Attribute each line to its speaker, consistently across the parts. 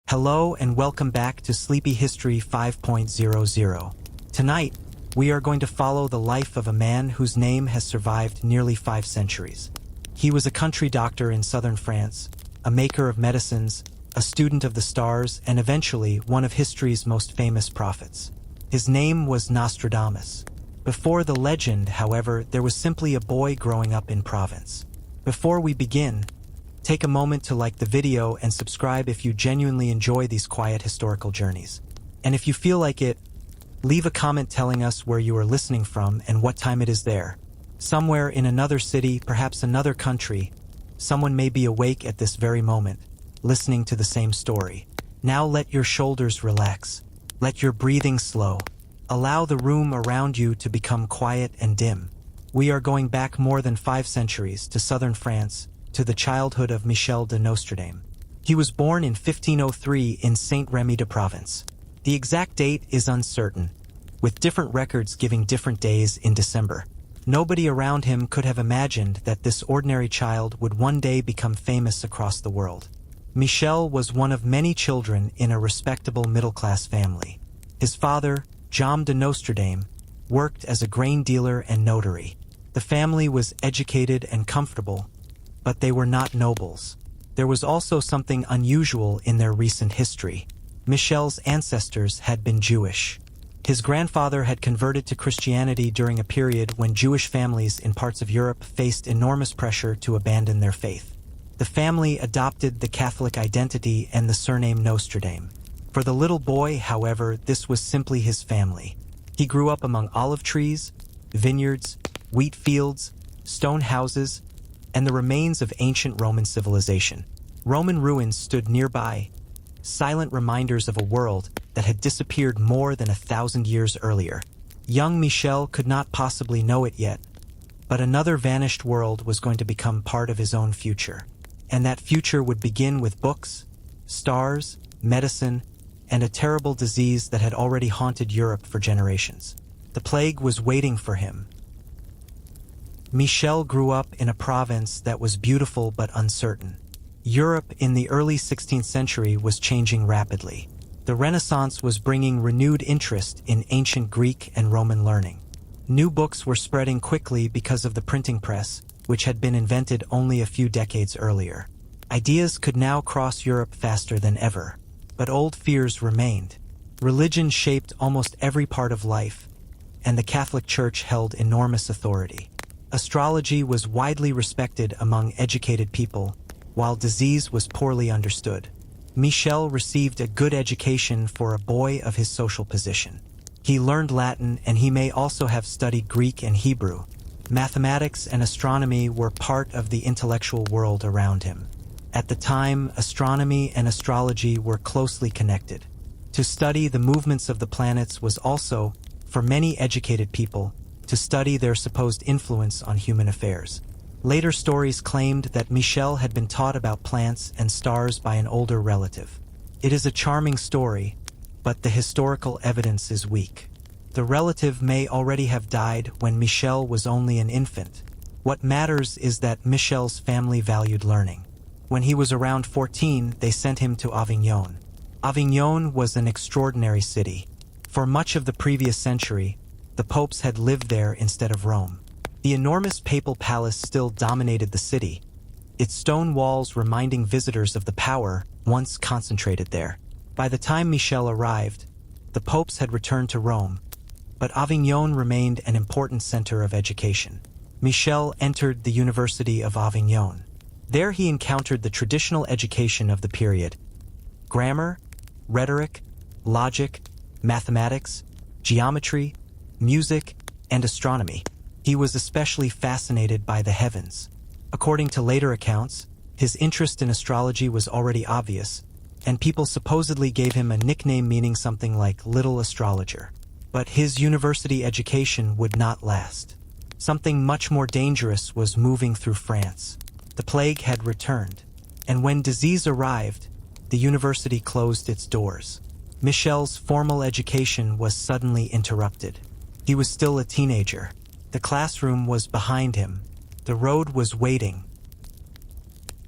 Speaker 1: Hello and welcome back to Sleepy History 5.00. Tonight, we are going to follow the life of a man whose name has survived nearly 5 centuries. He was a country doctor in southern France, a maker of medicines, a student of the stars, and eventually one of history's most famous prophets. His name was Nostradamus. Before the legend, however, there was simply a boy growing up in Provence. Before we begin, take a moment to like the video and subscribe if you genuinely enjoy these quiet historical journeys. And if you feel like it, leave a comment telling us where you are listening from and what time it is there. Somewhere in another city, perhaps another country, someone may be awake at this very moment, listening to the same story. Now let your shoulders relax. Let your breathing slow. Allow the room around you to become quiet and dim. We are going back more than 5 centuries to southern France, to the childhood of Michel de Nostradame. He was born in 1503 in Saint-Rémy-de-Provence. The exact date is uncertain, with different records giving different days in December. Nobody around him could have imagined that this ordinary child would one day become famous across the world. Michel was one of many children in a respectable middle-class family. His father, Jean de Nostradame, worked as a grain dealer and notary. The family was educated and comfortable, but they were not nobles. There was also something unusual in their recent history. Michel's ancestors had been Jewish. His grandfather had converted to Christianity during a period when Jewish families in parts of Europe faced enormous pressure to abandon their faith. The family adopted the Catholic identity and the surname Nostradame. For the little boy, however, this was simply his family. He grew up among olive trees, vineyards, wheat fields, stone houses, and the remains of ancient Roman civilization. Roman ruins stood nearby, silent reminders of a world that had disappeared more than 1,000 years earlier. Young Michel could not possibly know it yet, but another vanished world was going to become part of his own future. And that future would begin with books, stars, medicine, and a terrible disease that had already haunted Europe for generations. The plague was waiting for him. Michel grew up in a province that was beautiful but uncertain. Europe in the early 16th century was changing rapidly. The Renaissance was bringing renewed interest in ancient Greek and Roman learning. New books were spreading quickly because of the printing press, which had been invented only a few decades earlier. Ideas could now cross Europe faster than ever, but old fears remained. Religion shaped almost every part of life, and the Catholic Church held enormous authority. Astrology was widely respected among educated people, while disease was poorly understood. Michel received a good education for a boy of his social position. He learned Latin, and he may also have studied Greek and Hebrew. Mathematics and astronomy were part of the intellectual world around him. At the time, astronomy and astrology were closely connected. To study the movements of the planets was also, for many educated people, to study their supposed influence on human affairs. Later stories claimed that Michel had been taught about plants and stars by an older relative. It is a charming story, but the historical evidence is weak. The relative may already have died when Michel was only an infant. What matters is that Michel's family valued learning. When he was around 14, they sent him to Avignon. Avignon was an extraordinary city. For much of the previous century, the popes had lived there instead of Rome. The enormous papal palace still dominated the city, its stone walls reminding visitors of the power once concentrated there. By the time Michel arrived, the popes had returned to Rome, but Avignon remained an important center of education. Michel entered the University of Avignon. There he encountered the traditional education of the period: grammar, rhetoric, logic, mathematics, geometry, music, and astronomy. He was especially fascinated by the heavens. According to later accounts, his interest in astrology was already obvious, and people supposedly gave him a nickname meaning something like Little Astrologer. But his university education would not last. Something much more dangerous was moving through France. The plague had returned, and when disease arrived, the university closed its doors. Michel's formal education was suddenly interrupted. He was still a teenager. The classroom was behind him. The road was waiting.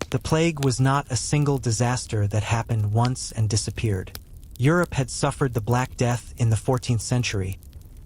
Speaker 1: The plague was not a single disaster that happened once and disappeared. Europe had suffered the Black Death in the 14th century,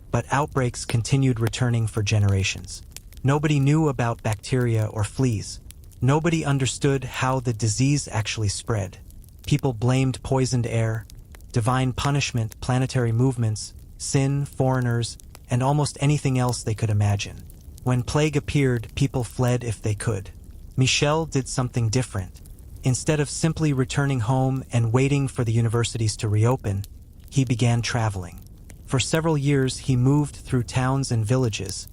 Speaker 1: but outbreaks continued returning for generations. Nobody knew about bacteria or fleas. Nobody understood how the disease actually spread. People blamed poisoned air, divine punishment, planetary movements, sin, foreigners, and almost anything else they could imagine. When plague appeared, people fled if they could. Michel did something different. Instead of simply returning home and waiting for the universities to reopen, he began traveling. For several years, he moved through towns and villages,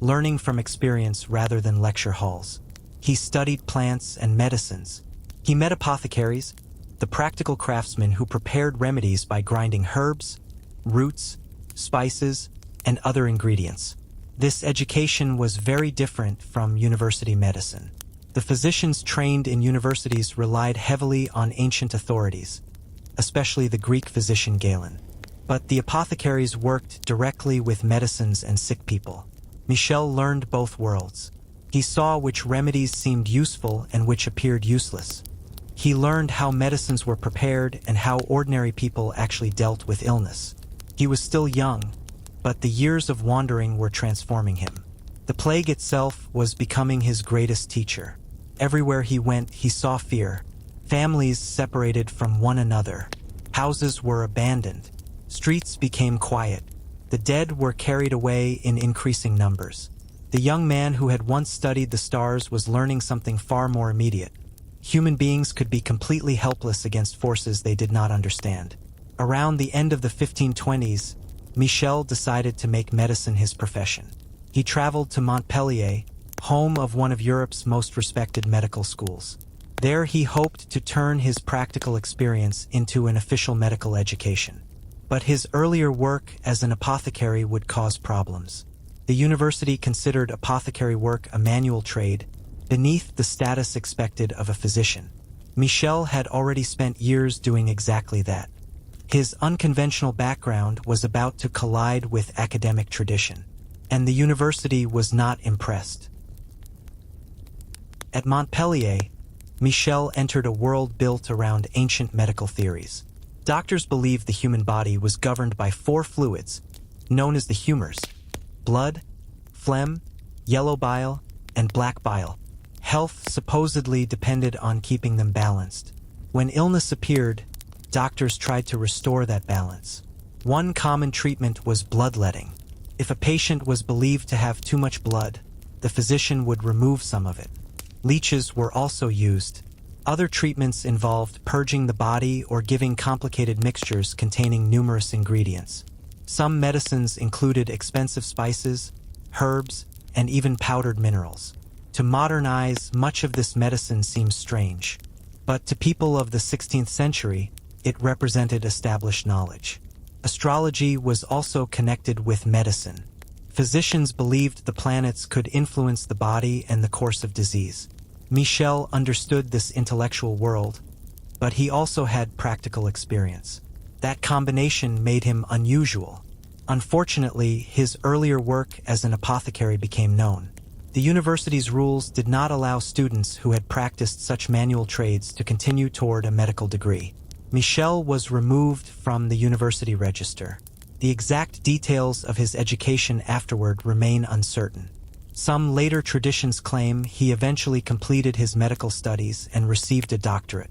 Speaker 1: learning from experience rather than lecture halls. He studied plants and medicines. He met apothecaries, the practical craftsmen who prepared remedies by grinding herbs, roots, spices, and other ingredients. This education was very different from university medicine. The physicians trained in universities relied heavily on ancient authorities, especially the Greek physician Galen. But the apothecaries worked directly with medicines and sick people. Michel learned both worlds. He saw which remedies seemed useful and which appeared useless. He learned how medicines were prepared and how ordinary people actually dealt with illness. He was still young, but the years of wandering were transforming him. The plague itself was becoming his greatest teacher. Everywhere he went, he saw fear. Families separated from one another. Houses were abandoned. Streets became quiet. The dead were carried away in increasing numbers. The young man who had once studied the stars was learning something far more immediate. Human beings could be completely helpless against forces they did not understand. Around the end of the 1520s, Michel decided to make medicine his profession. He traveled to Montpellier, home of one of Europe's most respected medical schools. There he hoped to turn his practical experience into an official medical education. But his earlier work as an apothecary would cause problems. The university considered apothecary work a manual trade, beneath the status expected of a physician. Michel had already spent years doing exactly that. His unconventional background was about to collide with academic tradition, and the university was not impressed. At Montpellier, Michel entered a world built around ancient medical theories. Doctors believed the human body was governed by 4 fluids, known as the humors: blood, phlegm, yellow bile, and black bile. Health supposedly depended on keeping them balanced. When illness appeared, doctors tried to restore that balance. One common treatment was bloodletting. If a patient was believed to have too much blood, the physician would remove some of it. Leeches were also used. Other treatments involved purging the body or giving complicated mixtures containing numerous ingredients. Some medicines included expensive spices, herbs, and even powdered minerals. To modernize, much of this medicine seems strange. But to people of the 16th century, it represented established knowledge. Astrology was also connected with medicine. Physicians believed the planets could influence the body and the course of disease. Michel understood this intellectual world, but he also had practical experience. That combination made him unusual. Unfortunately, his earlier work as an apothecary became known. The university's rules did not allow students who had practiced such manual trades to continue toward a medical degree. Michel was removed from the university register. The exact details of his education afterward remain uncertain. Some later traditions claim he eventually completed his medical studies and received a doctorate.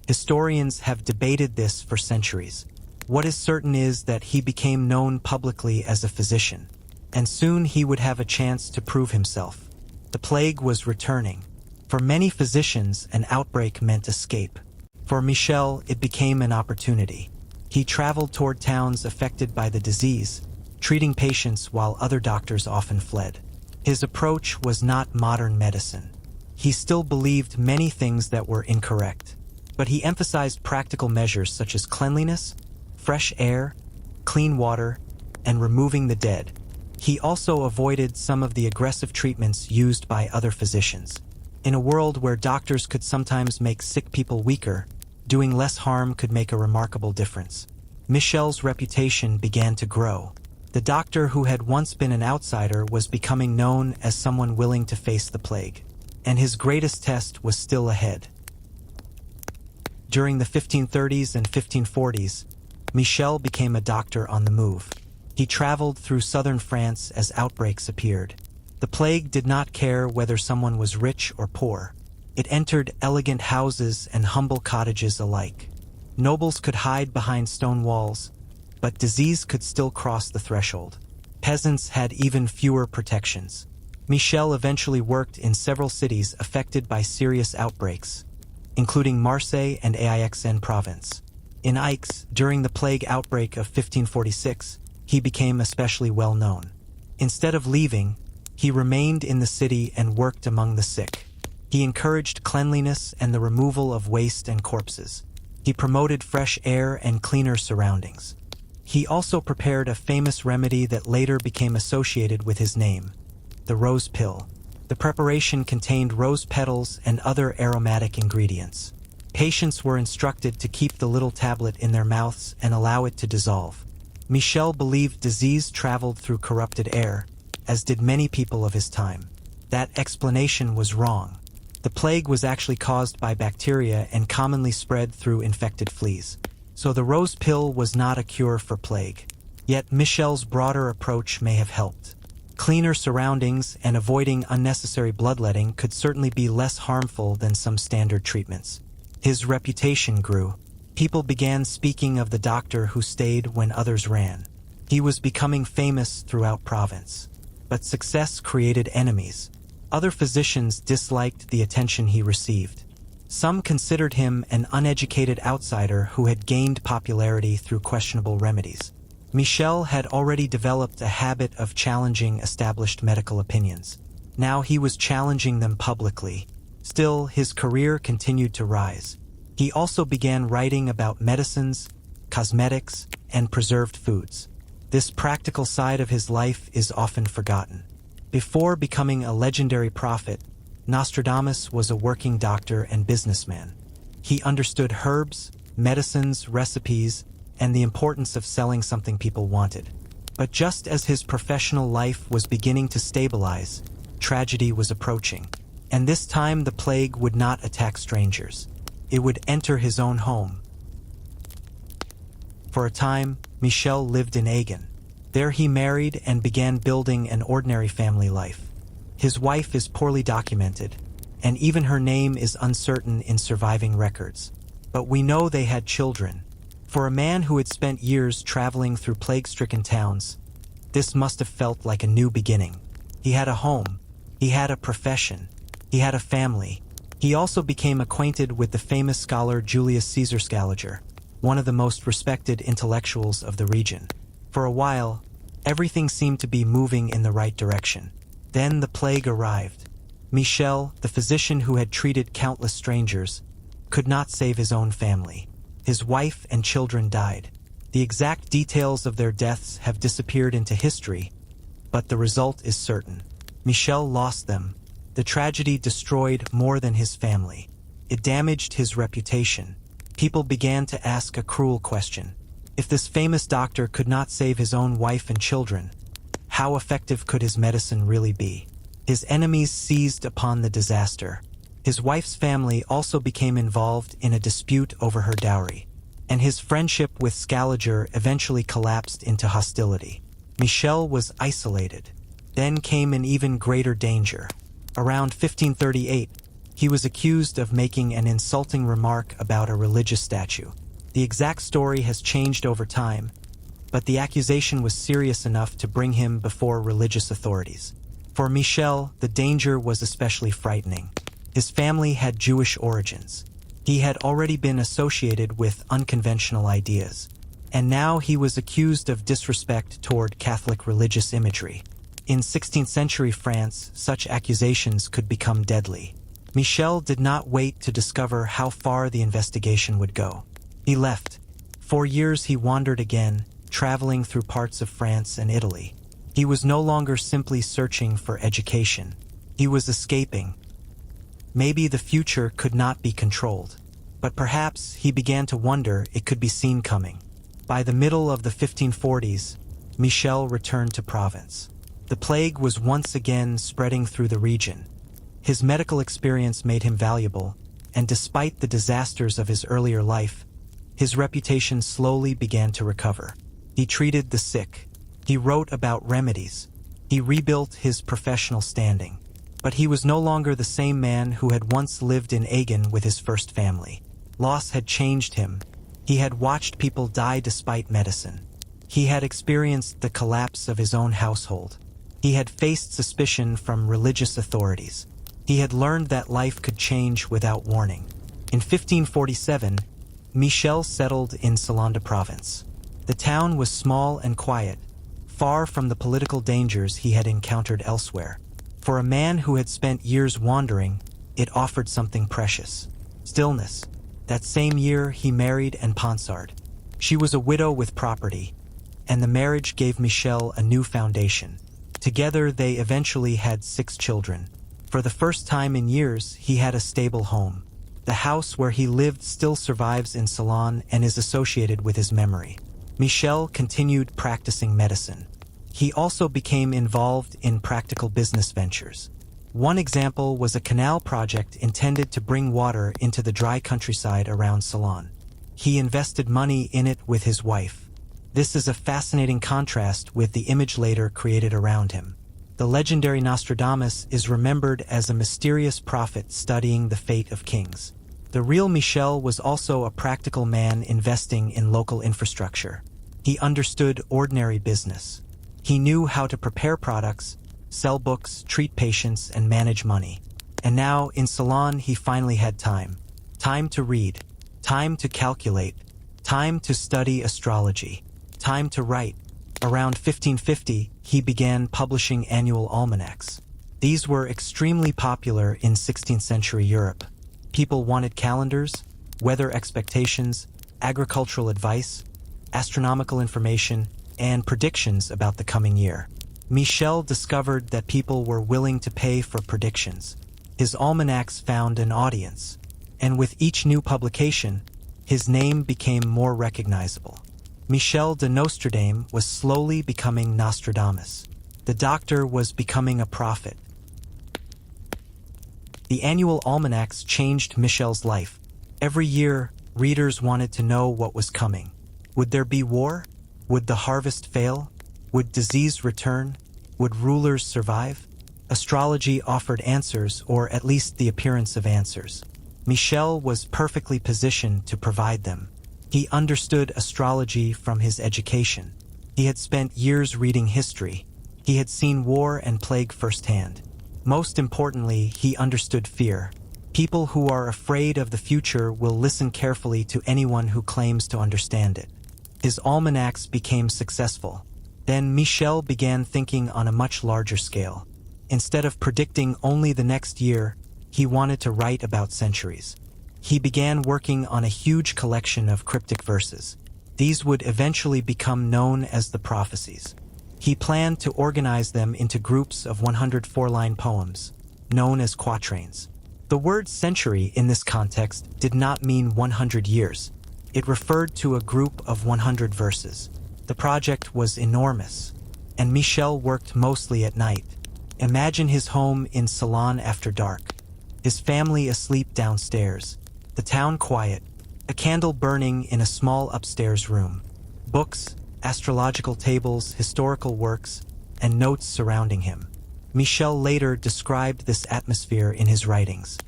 Speaker 1: Historians have debated this for centuries. What is certain is that he became known publicly as a physician, and soon he would have a chance to prove himself. The plague was returning. For many physicians, an outbreak meant escape. For Michel, it became an opportunity. He traveled toward towns affected by the disease, treating patients while other doctors often fled. His approach was not modern medicine. He still believed many things that were incorrect, but he emphasized practical measures such as cleanliness, fresh air, clean water, and removing the dead. He also avoided some of the aggressive treatments used by other physicians. In a world where doctors could sometimes make sick people weaker, doing less harm could make a remarkable difference. Michel's reputation began to grow. The doctor who had once been an outsider was becoming known as someone willing to face the plague. And his greatest test was still ahead. During the 1530s and 1540s, Michel became a doctor on the move. He traveled through southern France as outbreaks appeared. The plague did not care whether someone was rich or poor. It entered elegant houses and humble cottages alike. Nobles could hide behind stone walls, but disease could still cross the threshold. Peasants had even fewer protections. Michel eventually worked in several cities affected by serious outbreaks, including Marseille and Aix-en-Provence. In Aix, during the plague outbreak of 1546, he became especially well known. Instead of leaving, he remained in the city and worked among the sick. He encouraged cleanliness and the removal of waste and corpses. He promoted fresh air and cleaner surroundings. He also prepared a famous remedy that later became associated with his name, the rose pill. The preparation contained rose petals and other aromatic ingredients. Patients were instructed to keep the little tablet in their mouths and allow it to dissolve. Michel believed disease traveled through corrupted air, as did many people of his time. That explanation was wrong. The plague was actually caused by bacteria and commonly spread through infected fleas. So the rose pill was not a cure for plague. Yet Michel's broader approach may have helped. Cleaner surroundings and avoiding unnecessary bloodletting could certainly be less harmful than some standard treatments. His reputation grew. People began speaking of the doctor who stayed when others ran. He was becoming famous throughout Provence. But success created enemies. Other physicians disliked the attention he received. Some considered him an uneducated outsider who had gained popularity through questionable remedies. Michel had already developed a habit of challenging established medical opinions. Now he was challenging them publicly. Still, his career continued to rise. He also began writing about medicines, cosmetics, and preserved foods. This practical side of his life is often forgotten. Before becoming a legendary prophet, Nostradamus was a working doctor and businessman. He understood herbs, medicines, recipes, and the importance of selling something people wanted. But just as his professional life was beginning to stabilize, tragedy was approaching. And this time the plague would not attack strangers. It would enter his own home. For a time, Michel lived in Agen. There he married and began building an ordinary family life. His wife is poorly documented, and even her name is uncertain in surviving records. But we know they had children. For a man who had spent years traveling through plague-stricken towns, this must have felt like a new beginning. He had a home. He had a profession. He had a family. He also became acquainted with the famous scholar Julius Caesar Scaliger, one of the most respected intellectuals of the region. For a while, everything seemed to be moving in the right direction. Then the plague arrived. Michel, the physician who had treated countless strangers, could not save his own family. His wife and children died. The exact details of their deaths have disappeared into history, but the result is certain. Michel lost them. The tragedy destroyed more than his family. It damaged his reputation. People began to ask a cruel question. If this famous doctor could not save his own wife and children, how effective could his medicine really be? His enemies seized upon the disaster. His wife's family also became involved in a dispute over her dowry, and his friendship with Scaliger eventually collapsed into hostility. Michel was isolated. Then came an even greater danger. Around 1538, he was accused of making an insulting remark about a religious statue. The exact story has changed over time, but the accusation was serious enough to bring him before religious authorities. For Michel, the danger was especially frightening. His family had Jewish origins. He had already been associated with unconventional ideas, and now he was accused of disrespect toward Catholic religious imagery. In 16th century France, such accusations could become deadly. Michel did not wait to discover how far the investigation would go. He left. For years he wandered again, traveling through parts of France and Italy. He was no longer simply searching for education. He was escaping. Maybe the future could not be controlled, but perhaps he began to wonder it could be seen coming. By the middle of the 1540s, Michel returned to Provence. The plague was once again spreading through the region. His medical experience made him valuable, and despite the disasters of his earlier life, his reputation slowly began to recover. He treated the sick. He wrote about remedies. He rebuilt his professional standing. But he was no longer the same man who had once lived in Agen with his first family. Loss had changed him. He had watched people die despite medicine. He had experienced the collapse of his own household. He had faced suspicion from religious authorities. He had learned that life could change without warning. In 1547, Michel settled in Salonde province. The town was small and quiet, far from the political dangers he had encountered elsewhere. For a man who had spent years wandering, it offered something precious: stillness. That same year, he married Anne Ponsard. She was a widow with property, and the marriage gave Michel a new foundation. Together, they eventually had 6 children. For the first time in years, he had a stable home. The house where he lived still survives in Salon and is associated with his memory. Michel continued practicing medicine. He also became involved in practical business ventures. One example was a canal project intended to bring water into the dry countryside around Salon. He invested money in it with his wife. This is a fascinating contrast with the image later created around him. The legendary Nostradamus is remembered as a mysterious prophet studying the fate of kings. The real Michel was also a practical man investing in local infrastructure. He understood ordinary business. He knew how to prepare products, sell books, treat patients, and manage money. And now, in Salon, he finally had time. Time to read, time to calculate, time to study astrology, time to write. Around 1550, he began publishing annual almanacs. These were extremely popular in 16th century Europe. People wanted calendars, weather expectations, agricultural advice, astronomical information, and predictions about the coming year. Michel discovered that people were willing to pay for predictions. His almanacs found an audience, and with each new publication, his name became more recognizable. Michel de Nostradame was slowly becoming Nostradamus. The doctor was becoming a prophet. The annual almanacs changed Michel's life. Every year, readers wanted to know what was coming. Would there be war? Would the harvest fail? Would disease return? Would rulers survive? Astrology offered answers, or at least the appearance of answers. Michel was perfectly positioned to provide them. He understood astrology from his education. He had spent years reading history. He had seen war and plague firsthand. Most importantly, he understood fear. People who are afraid of the future will listen carefully to anyone who claims to understand it. His almanacs became successful. Then Michel began thinking on a much larger scale. Instead of predicting only the next year, he wanted to write about centuries. He began working on a huge collection of cryptic verses. These would eventually become known as the prophecies. He planned to organize them into groups of 104-line poems, known as quatrains. The word century in this context did not mean 100 years. It referred to a group of 100 verses. The project was enormous, and Michel worked mostly at night. Imagine his home in Salon after dark, his family asleep downstairs, the town quiet, a candle burning in a small upstairs room, books, astrological tables, historical works, and notes surrounding him. Michel later described this atmosphere in his writings.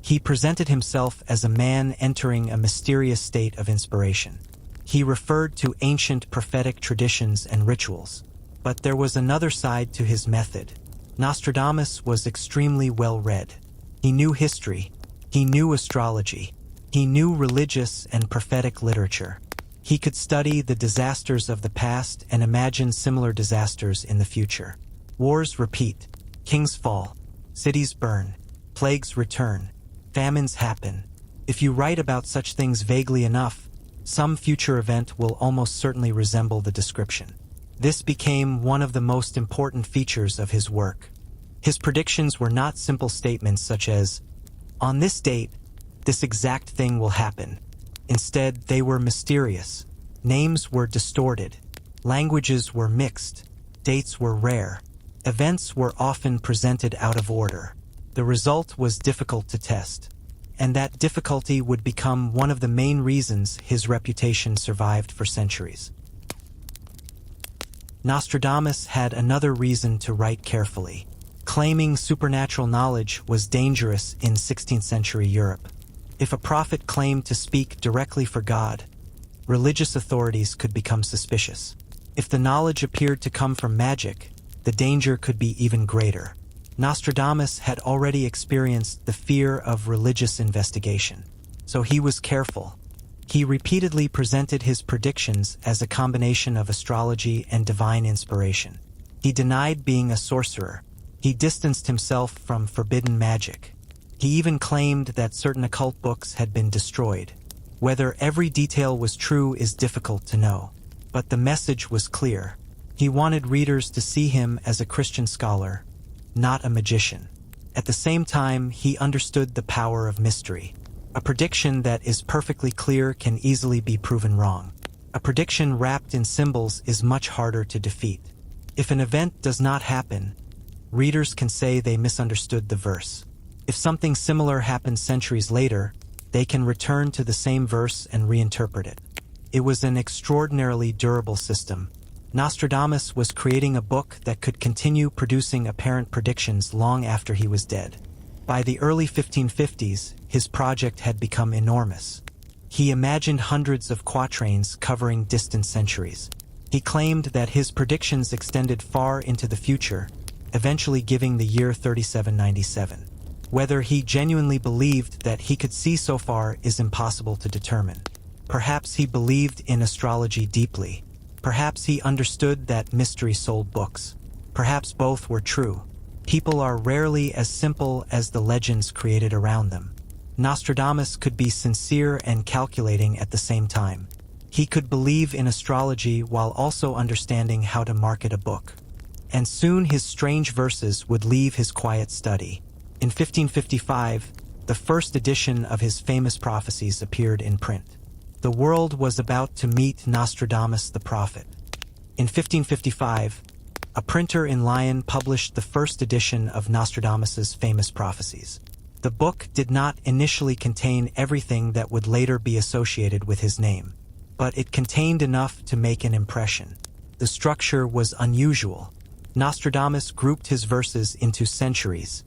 Speaker 1: He presented himself as a man entering a mysterious state of inspiration. He referred to ancient prophetic traditions and rituals. But there was another side to his method. Nostradamus was extremely well-read. He knew history. He knew astrology. He knew religious and prophetic literature. He could study the disasters of the past and imagine similar disasters in the future. Wars repeat. Kings fall. Cities burn. Plagues return. Famines happen. If you write about such things vaguely enough, some future event will almost certainly resemble the description. This became one of the most important features of his work. His predictions were not simple statements such as, "On this date, this exact thing will happen." Instead, they were mysterious. Names were distorted. Languages were mixed. Dates were rare. Events were often presented out of order. The result was difficult to test. and that difficulty would become one of the main reasons his reputation survived for centuries. Nostradamus had another reason to write carefully. Claiming supernatural knowledge was dangerous in 16th century Europe. If a prophet claimed to speak directly for God, religious authorities could become suspicious. If the knowledge appeared to come from magic, the danger could be even greater. Nostradamus had already experienced the fear of religious investigation, so he was careful. He repeatedly presented his predictions as a combination of astrology and divine inspiration. He denied being a sorcerer. He distanced himself from forbidden magic. He even claimed that certain occult books had been destroyed. Whether every detail was true is difficult to know, but the message was clear. He wanted readers to see him as a Christian scholar, not a magician. At the same time, he understood the power of mystery. A prediction that is perfectly clear can easily be proven wrong. A prediction wrapped in symbols is much harder to defeat. If an event does not happen, readers can say they misunderstood the verse. If something similar happens centuries later, they can return to the same verse and reinterpret it. It was an extraordinarily durable system. Nostradamus was creating a book that could continue producing apparent predictions long after he was dead. By the early 1550s, his project had become enormous. He imagined hundreds of quatrains covering distant centuries. He claimed that his predictions extended far into the future, eventually giving the year 3797. Whether he genuinely believed that he could see so far is impossible to determine. Perhaps he believed in astrology deeply. Perhaps he understood that mystery sold books. Perhaps both were true. People are rarely as simple as the legends created around them. Nostradamus could be sincere and calculating at the same time. He could believe in astrology while also understanding how to market a book. And soon his strange verses would leave his quiet study. In 1555, the first edition of his famous prophecies appeared in print. The world was about to meet Nostradamus the prophet. In 1555, a printer in Lyon published the first edition of Nostradamus's famous prophecies. The book did not initially contain everything that would later be associated with his name, but it contained enough to make an impression. The structure was unusual. Nostradamus grouped his verses into centuries,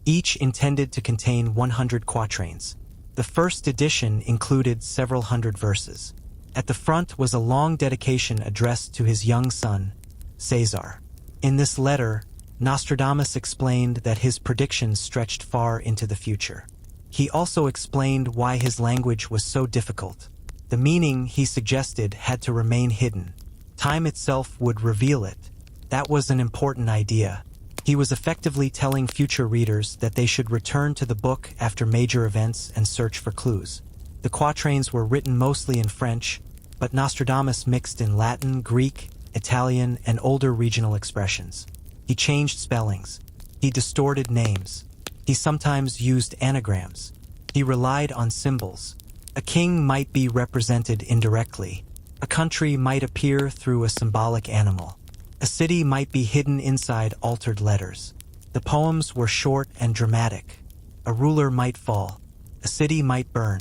Speaker 1: each intended to contain 100 quatrains. The first edition included several hundred verses. At the front was a long dedication addressed to his young son, Caesar. In this letter, Nostradamus explained that his predictions stretched far into the future. He also explained why his language was so difficult. The meaning, he suggested, had to remain hidden. Time itself would reveal it. That was an important idea. He was effectively telling future readers that they should return to the book after major events and search for clues. The quatrains were written mostly in French, but Nostradamus mixed in Latin, Greek, Italian, and older regional expressions. He changed spellings. He distorted names. He sometimes used anagrams. He relied on symbols. A king might be represented indirectly. A country might appear through a symbolic animal. A city might be hidden inside altered letters. The poems were short and dramatic. A ruler might fall. A city might burn.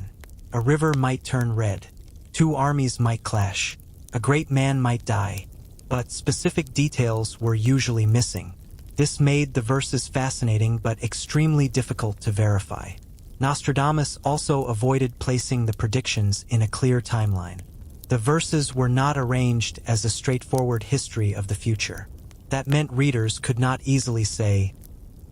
Speaker 1: A river might turn red. Two armies might clash. A great man might die. But specific details were usually missing. This made the verses fascinating but extremely difficult to verify. Nostradamus also avoided placing the predictions in a clear timeline. The verses were not arranged as a straightforward history of the future. That meant readers could not easily say,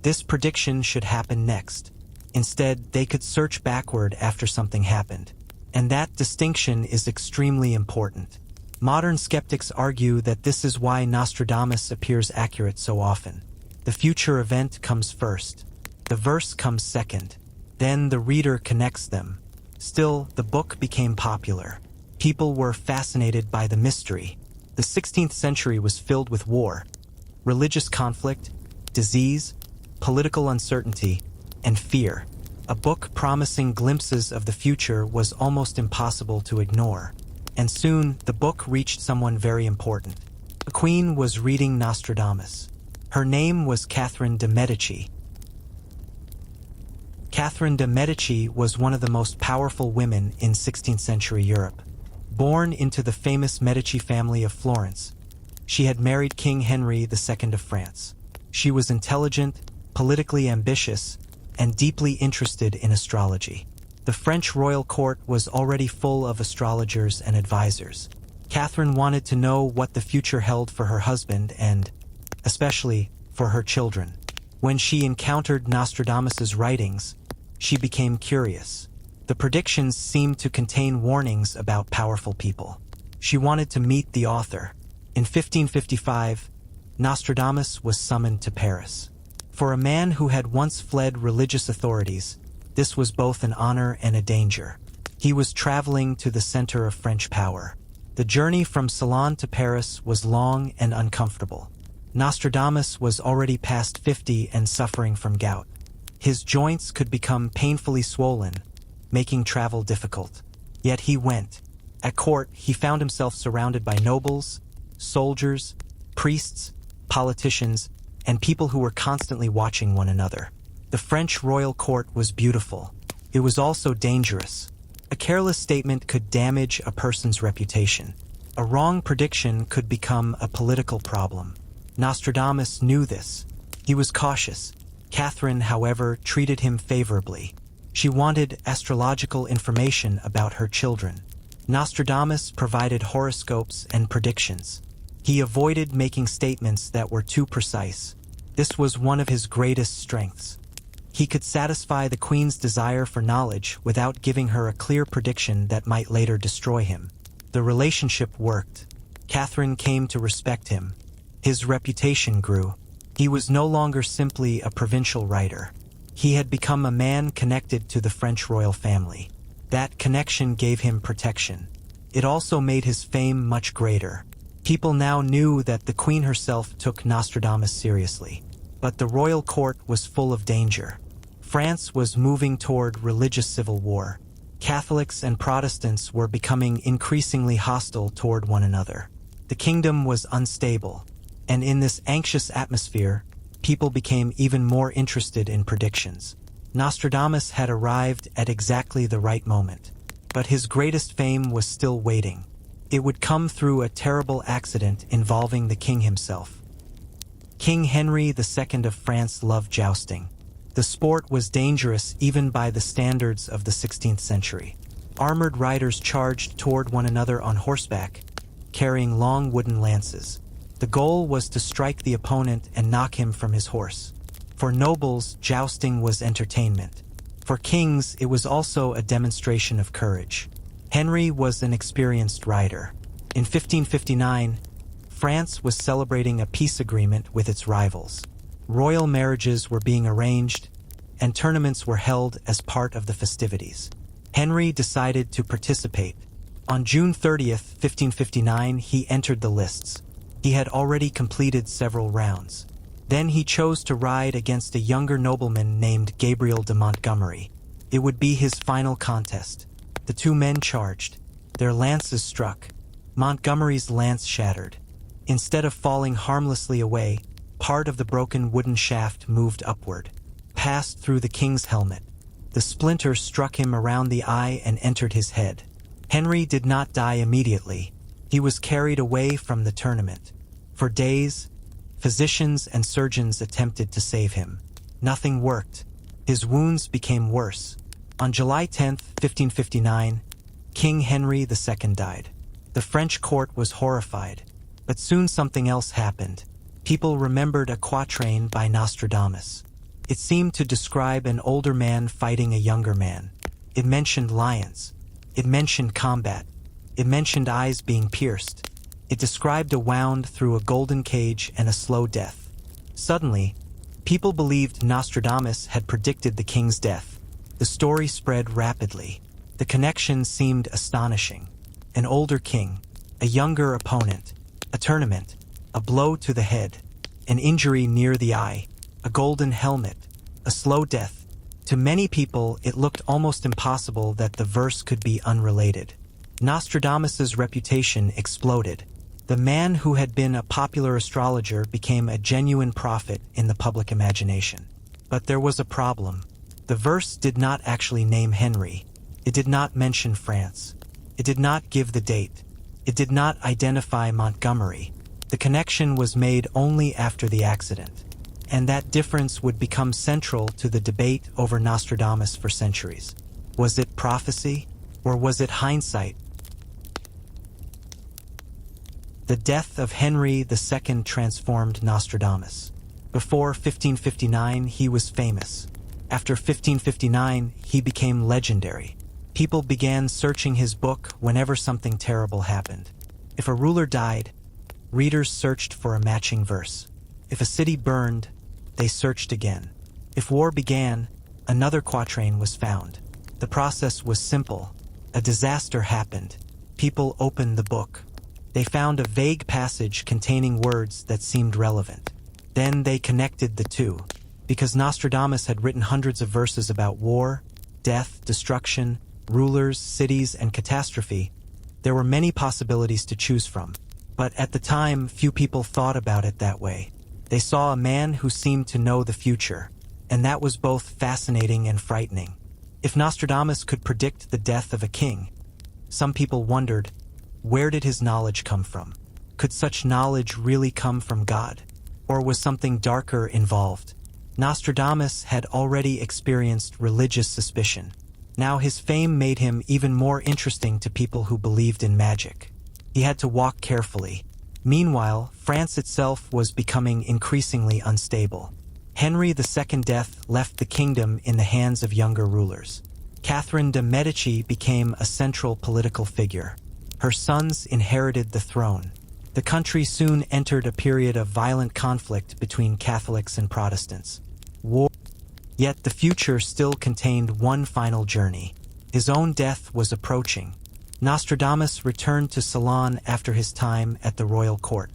Speaker 1: "This prediction should happen next." Instead, they could search backward after something happened. And that distinction is extremely important. Modern skeptics argue that this is why Nostradamus appears accurate so often. The future event comes first. The verse comes second. Then the reader connects them. Still, the book became popular. People were fascinated by the mystery. The 16th century was filled with war, religious conflict, disease, political uncertainty, and fear. A book promising glimpses of the future was almost impossible to ignore. And soon, the book reached someone very important. A queen was reading Nostradamus. Her name was Catherine de' Medici. Catherine de' Medici was one of the most powerful women in 16th century Europe. Born into the famous Medici family of Florence, she had married King Henry II of France. She was intelligent, politically ambitious, and deeply interested in astrology. The French royal court was already full of astrologers and advisors. Catherine wanted to know what the future held for her husband and, especially, for her children. When she encountered Nostradamus's writings, she became curious. The predictions seemed to contain warnings about powerful people. She wanted to meet the author. In 1555, Nostradamus was summoned to Paris. For a man who had once fled religious authorities, this was both an honor and a danger. He was traveling to the center of French power. The journey from Ceylon to Paris was long and uncomfortable. Nostradamus was already past 50 and suffering from gout. His joints could become painfully swollen, making travel difficult. Yet he went. At court, he found himself surrounded by nobles, soldiers, priests, politicians, and people who were constantly watching one another. The French royal court was beautiful. It was also dangerous. A careless statement could damage a person's reputation. A wrong prediction could become a political problem. Nostradamus knew this. He was cautious. Catherine, however, treated him favorably. She wanted astrological information about her children. Nostradamus provided horoscopes and predictions. He avoided making statements that were too precise. This was one of his greatest strengths. He could satisfy the queen's desire for knowledge without giving her a clear prediction that might later destroy him. The relationship worked. Catherine came to respect him. His reputation grew. He was no longer simply a provincial writer. He had become a man connected to the French royal family. That connection gave him protection. It also made his fame much greater. People now knew that the queen herself took Nostradamus seriously. But the royal court was full of danger. France was moving toward religious civil war. Catholics and Protestants were becoming increasingly hostile toward one another. The kingdom was unstable. And in this anxious atmosphere, people became even more interested in predictions. Nostradamus had arrived at exactly the right moment. But his greatest fame was still waiting. It would come through a terrible accident involving the king himself. King Henry II of France loved jousting. The sport was dangerous even by the standards of the 16th century. Armored riders charged toward one another on horseback, carrying long wooden lances. The goal was to strike the opponent and knock him from his horse. For nobles, jousting was entertainment. For kings, it was also a demonstration of courage. Henry was an experienced rider. In 1559, France was celebrating a peace agreement with its rivals. Royal marriages were being arranged, and tournaments were held as part of the festivities. Henry decided to participate. On June 30th, 1559, he entered the lists. He had already completed several rounds. Then he chose to ride against a younger nobleman named Gabriel de Montgomery. It would be his final contest. The two men charged. Their lances struck. Montgomery's lance shattered. Instead of falling harmlessly away, part of the broken wooden shaft moved upward, passed through the king's helmet. The splinter struck him around the eye and entered his head. Henry did not die immediately. He was carried away from the tournament. For days, physicians and surgeons attempted to save him. Nothing worked. His wounds became worse. On July 10, 1559, King Henry II died. The French court was horrified. But soon something else happened. People remembered a quatrain by Nostradamus. It seemed to describe an older man fighting a younger man. It mentioned lions. It mentioned combat. It mentioned eyes being pierced. It described a wound through a golden cage and a slow death. Suddenly, people believed Nostradamus had predicted the king's death. The story spread rapidly. The connection seemed astonishing. An older king, a younger opponent, a tournament, a blow to the head, an injury near the eye, a golden helmet, a slow death. To many people, it looked almost impossible that the verse could be unrelated. Nostradamus's reputation exploded. The man who had been a popular astrologer became a genuine prophet in the public imagination. But there was a problem. The verse did not actually name Henry. It did not mention France. It did not give the date. It did not identify Montgomery. The connection was made only after the accident, and that difference would become central to the debate over Nostradamus for centuries. Was it prophecy, or was it hindsight? The death of Henry II transformed Nostradamus. Before 1559, he was famous. After 1559, he became legendary. People began searching his book whenever something terrible happened. If a ruler died, readers searched for a matching verse. If a city burned, they searched again. If war began, another quatrain was found. The process was simple. A disaster happened. People opened the book. They found a vague passage containing words that seemed relevant. Then they connected the two. Because Nostradamus had written hundreds of verses about war, death, destruction, rulers, cities, and catastrophe, there were many possibilities to choose from. But at the time, few people thought about it that way. They saw a man who seemed to know the future, and that was both fascinating and frightening. If Nostradamus could predict the death of a king, some people wondered, where did his knowledge come from? Could such knowledge really come from God? Or was something darker involved? Nostradamus had already experienced religious suspicion. Now his fame made him even more interesting to people who believed in magic. He had to walk carefully. Meanwhile, France itself was becoming increasingly unstable. Henry II's death left the kingdom in the hands of younger rulers. Catherine de' Medici became a central political figure. Her sons inherited the throne. The country soon entered a period of violent conflict between Catholics and Protestants. Yet the future still contained one final journey. His own death was approaching. Nostradamus returned to Ceylon after his time at the royal court.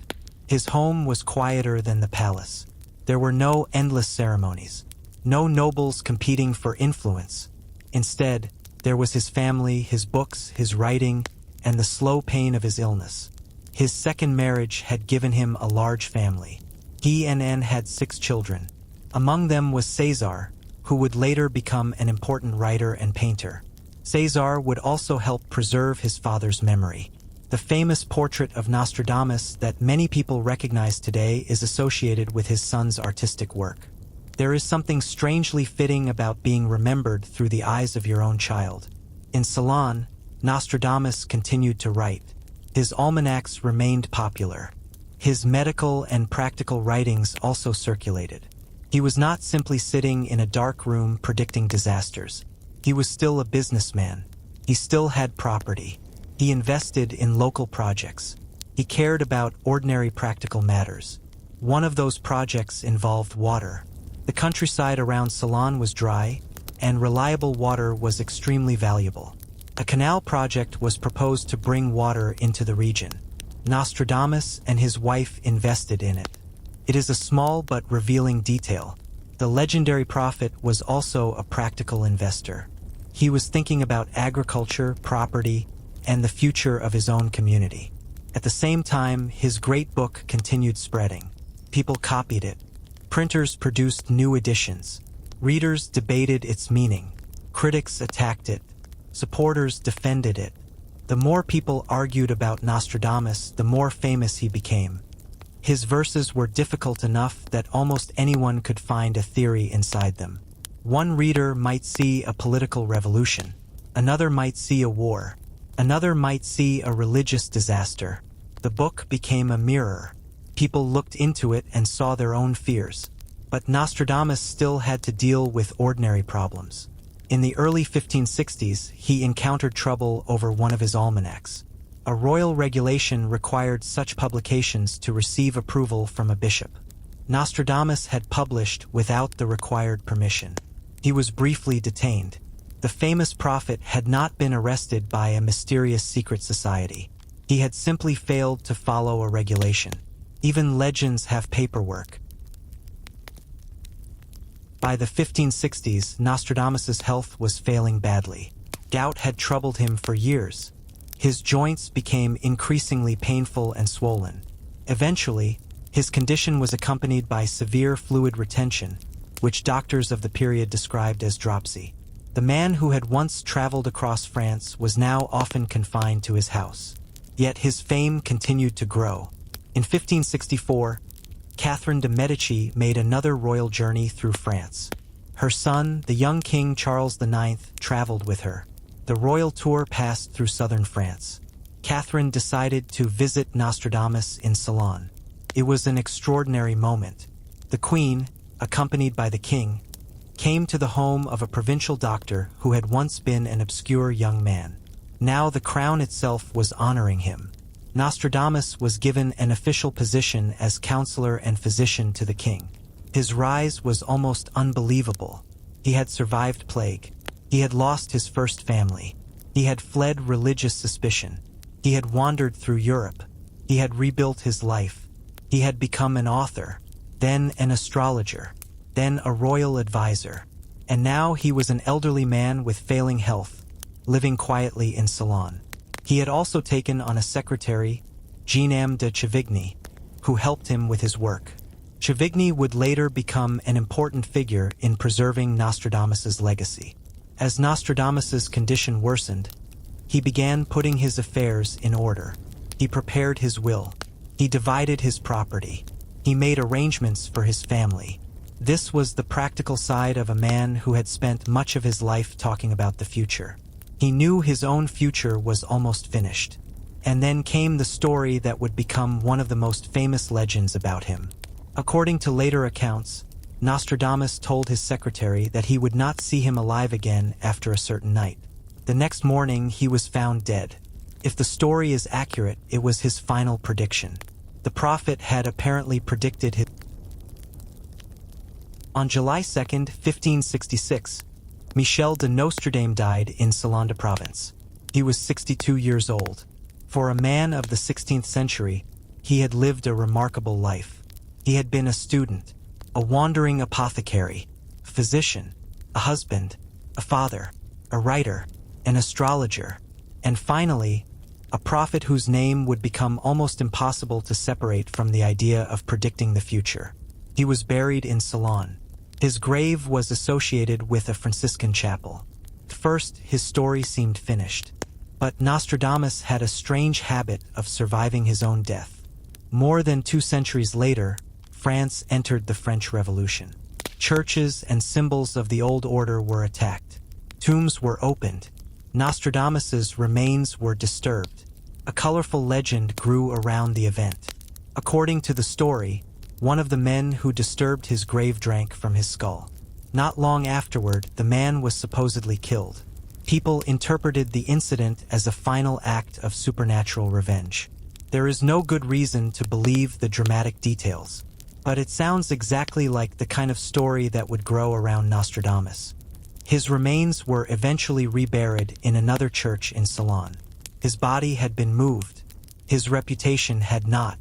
Speaker 1: His home was quieter than the palace. There were no endless ceremonies, no nobles competing for influence. Instead, there was his family, his books, his writing, and the slow pain of his illness. His second marriage had given him a large family. He and Anne had 6 children. Among them was César, who would later become an important writer and painter. César would also help preserve his father's memory. The famous portrait of Nostradamus that many people recognize today is associated with his son's artistic work. There is something strangely fitting about being remembered through the eyes of your own child. In Ceylon, Nostradamus continued to write. His almanacs remained popular. His medical and practical writings also circulated. He was not simply sitting in a dark room predicting disasters. He was still a businessman. He still had property. He invested in local projects. He cared about ordinary practical matters. One of those projects involved water. The countryside around Ceylon was dry, and reliable water was extremely valuable. A canal project was proposed to bring water into the region. Nostradamus and his wife invested in it. It is a small but revealing detail. The legendary prophet was also a practical investor. He was thinking about agriculture, property, and the future of his own community. At the same time, his great book continued spreading. People copied it. Printers produced new editions. Readers debated its meaning. Critics attacked it. Supporters defended it. The more people argued about Nostradamus, the more famous he became. His verses were difficult enough that almost anyone could find a theory inside them. One reader might see a political revolution. Another might see a war. Another might see a religious disaster. The book became a mirror. People looked into it and saw their own fears. But Nostradamus still had to deal with ordinary problems. In the early 1560s, he encountered trouble over one of his almanacs. A royal regulation required such publications to receive approval from a bishop. Nostradamus had published without the required permission. He was briefly detained. The famous prophet had not been arrested by a mysterious secret society. He had simply failed to follow a regulation. Even legends have paperwork. By the 1560s, Nostradamus's health was failing badly. Gout had troubled him for years. His joints became increasingly painful and swollen. Eventually, his condition was accompanied by severe fluid retention, which doctors of the period described as dropsy. The man who had once traveled across France was now often confined to his house. Yet his fame continued to grow. In 1564, Catherine de' Medici made another royal journey through France. Her son, the young King Charles IX, traveled with her. The royal tour passed through southern France. Catherine decided to visit Nostradamus in Ceylon. It was an extraordinary moment. The Queen, accompanied by the King, came to the home of a provincial doctor who had once been an obscure young man. Now the crown itself was honoring him. Nostradamus was given an official position as counselor and physician to the king. His rise was almost unbelievable. He had survived plague. He had lost his first family. He had fled religious suspicion. He had wandered through Europe. He had rebuilt his life. He had become an author, then an astrologer, then a royal advisor. And now he was an elderly man with failing health, living quietly in Ceylon. He had also taken on a secretary, Jeanne de Chavigny, who helped him with his work. Chavigny would later become an important figure in preserving Nostradamus's legacy. As Nostradamus's condition worsened, he began putting his affairs in order. He prepared his will. He divided his property. He made arrangements for his family. This was the practical side of a man who had spent much of his life talking about the future. He knew his own future was almost finished. And then came the story that would become one of the most famous legends about him. According to later accounts, Nostradamus told his secretary that he would not see him alive again after a certain night. The next morning he was found dead. If the story is accurate, it was his final prediction. The prophet had apparently predicted his... On July 2nd, 1566, Michel de Nostradame died in Ceylon de Provence. He was 62 years old. For a man of the 16th century, he had lived a remarkable life. He had been a student, a wandering apothecary, a physician, a husband, a father, a writer, an astrologer, and finally, a prophet whose name would become almost impossible to separate from the idea of predicting the future. He was buried in Ceylon. His grave was associated with a Franciscan chapel. At first, his story seemed finished. But Nostradamus had a strange habit of surviving his own death. More than 2 centuries later, France entered the French Revolution. Churches and symbols of the old order were attacked. Tombs were opened. Nostradamus's remains were disturbed. A colorful legend grew around the event. According to the story, one of the men who disturbed his grave drank from his skull. Not long afterward, the man was supposedly killed. People interpreted the incident as a final act of supernatural revenge. There is no good reason to believe the dramatic details, but it sounds exactly like the kind of story that would grow around Nostradamus. His remains were eventually reburied in another church in Ceylon. His body had been moved. His reputation had not.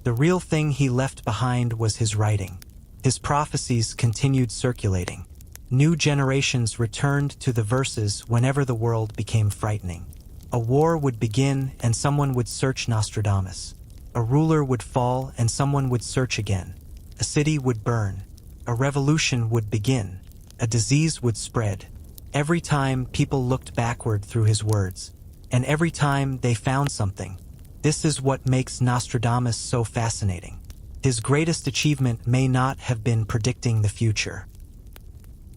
Speaker 1: The real thing he left behind was his writing. His prophecies continued circulating. New generations returned to the verses whenever the world became frightening. A war would begin and someone would search Nostradamus. A ruler would fall and someone would search again. A city would burn. A revolution would begin. A disease would spread. Every time people looked backward through his words. And every time they found something. This is what makes Nostradamus so fascinating. His greatest achievement may not have been predicting the future.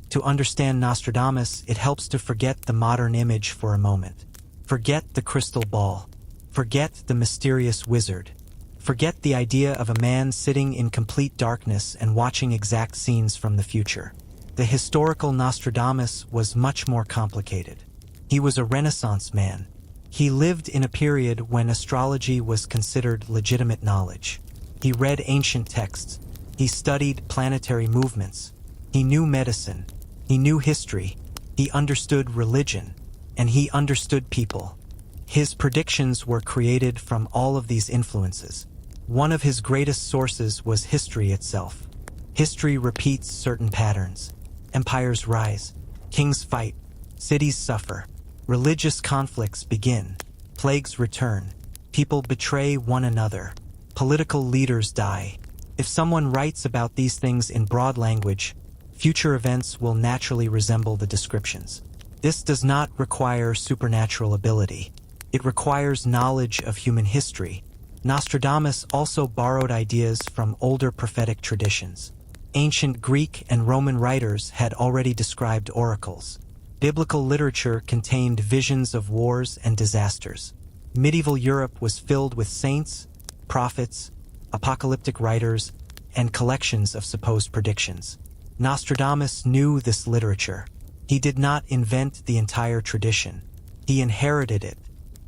Speaker 1: To understand Nostradamus, it helps to forget the modern image for a moment. Forget the crystal ball. Forget the mysterious wizard. Forget the idea of a man sitting in complete darkness and watching exact scenes from the future. The historical Nostradamus was much more complicated. He was a Renaissance man. He lived in a period when astrology was considered legitimate knowledge. He read ancient texts. He studied planetary movements. He knew medicine. He knew history. He understood religion. And he understood people. His predictions were created from all of these influences. One of his greatest sources was history itself. History repeats certain patterns. Empires rise. Kings fight. Cities suffer. Religious conflicts begin. Plagues return. People betray one another. Political leaders die. If someone writes about these things in broad language, future events will naturally resemble the descriptions. This does not require supernatural ability. It requires knowledge of human history. Nostradamus also borrowed ideas from older prophetic traditions. Ancient Greek and Roman writers had already described oracles. Biblical literature contained visions of wars and disasters. Medieval Europe was filled with saints, prophets, apocalyptic writers, and collections of supposed predictions. Nostradamus knew this literature. He did not invent the entire tradition. He inherited it.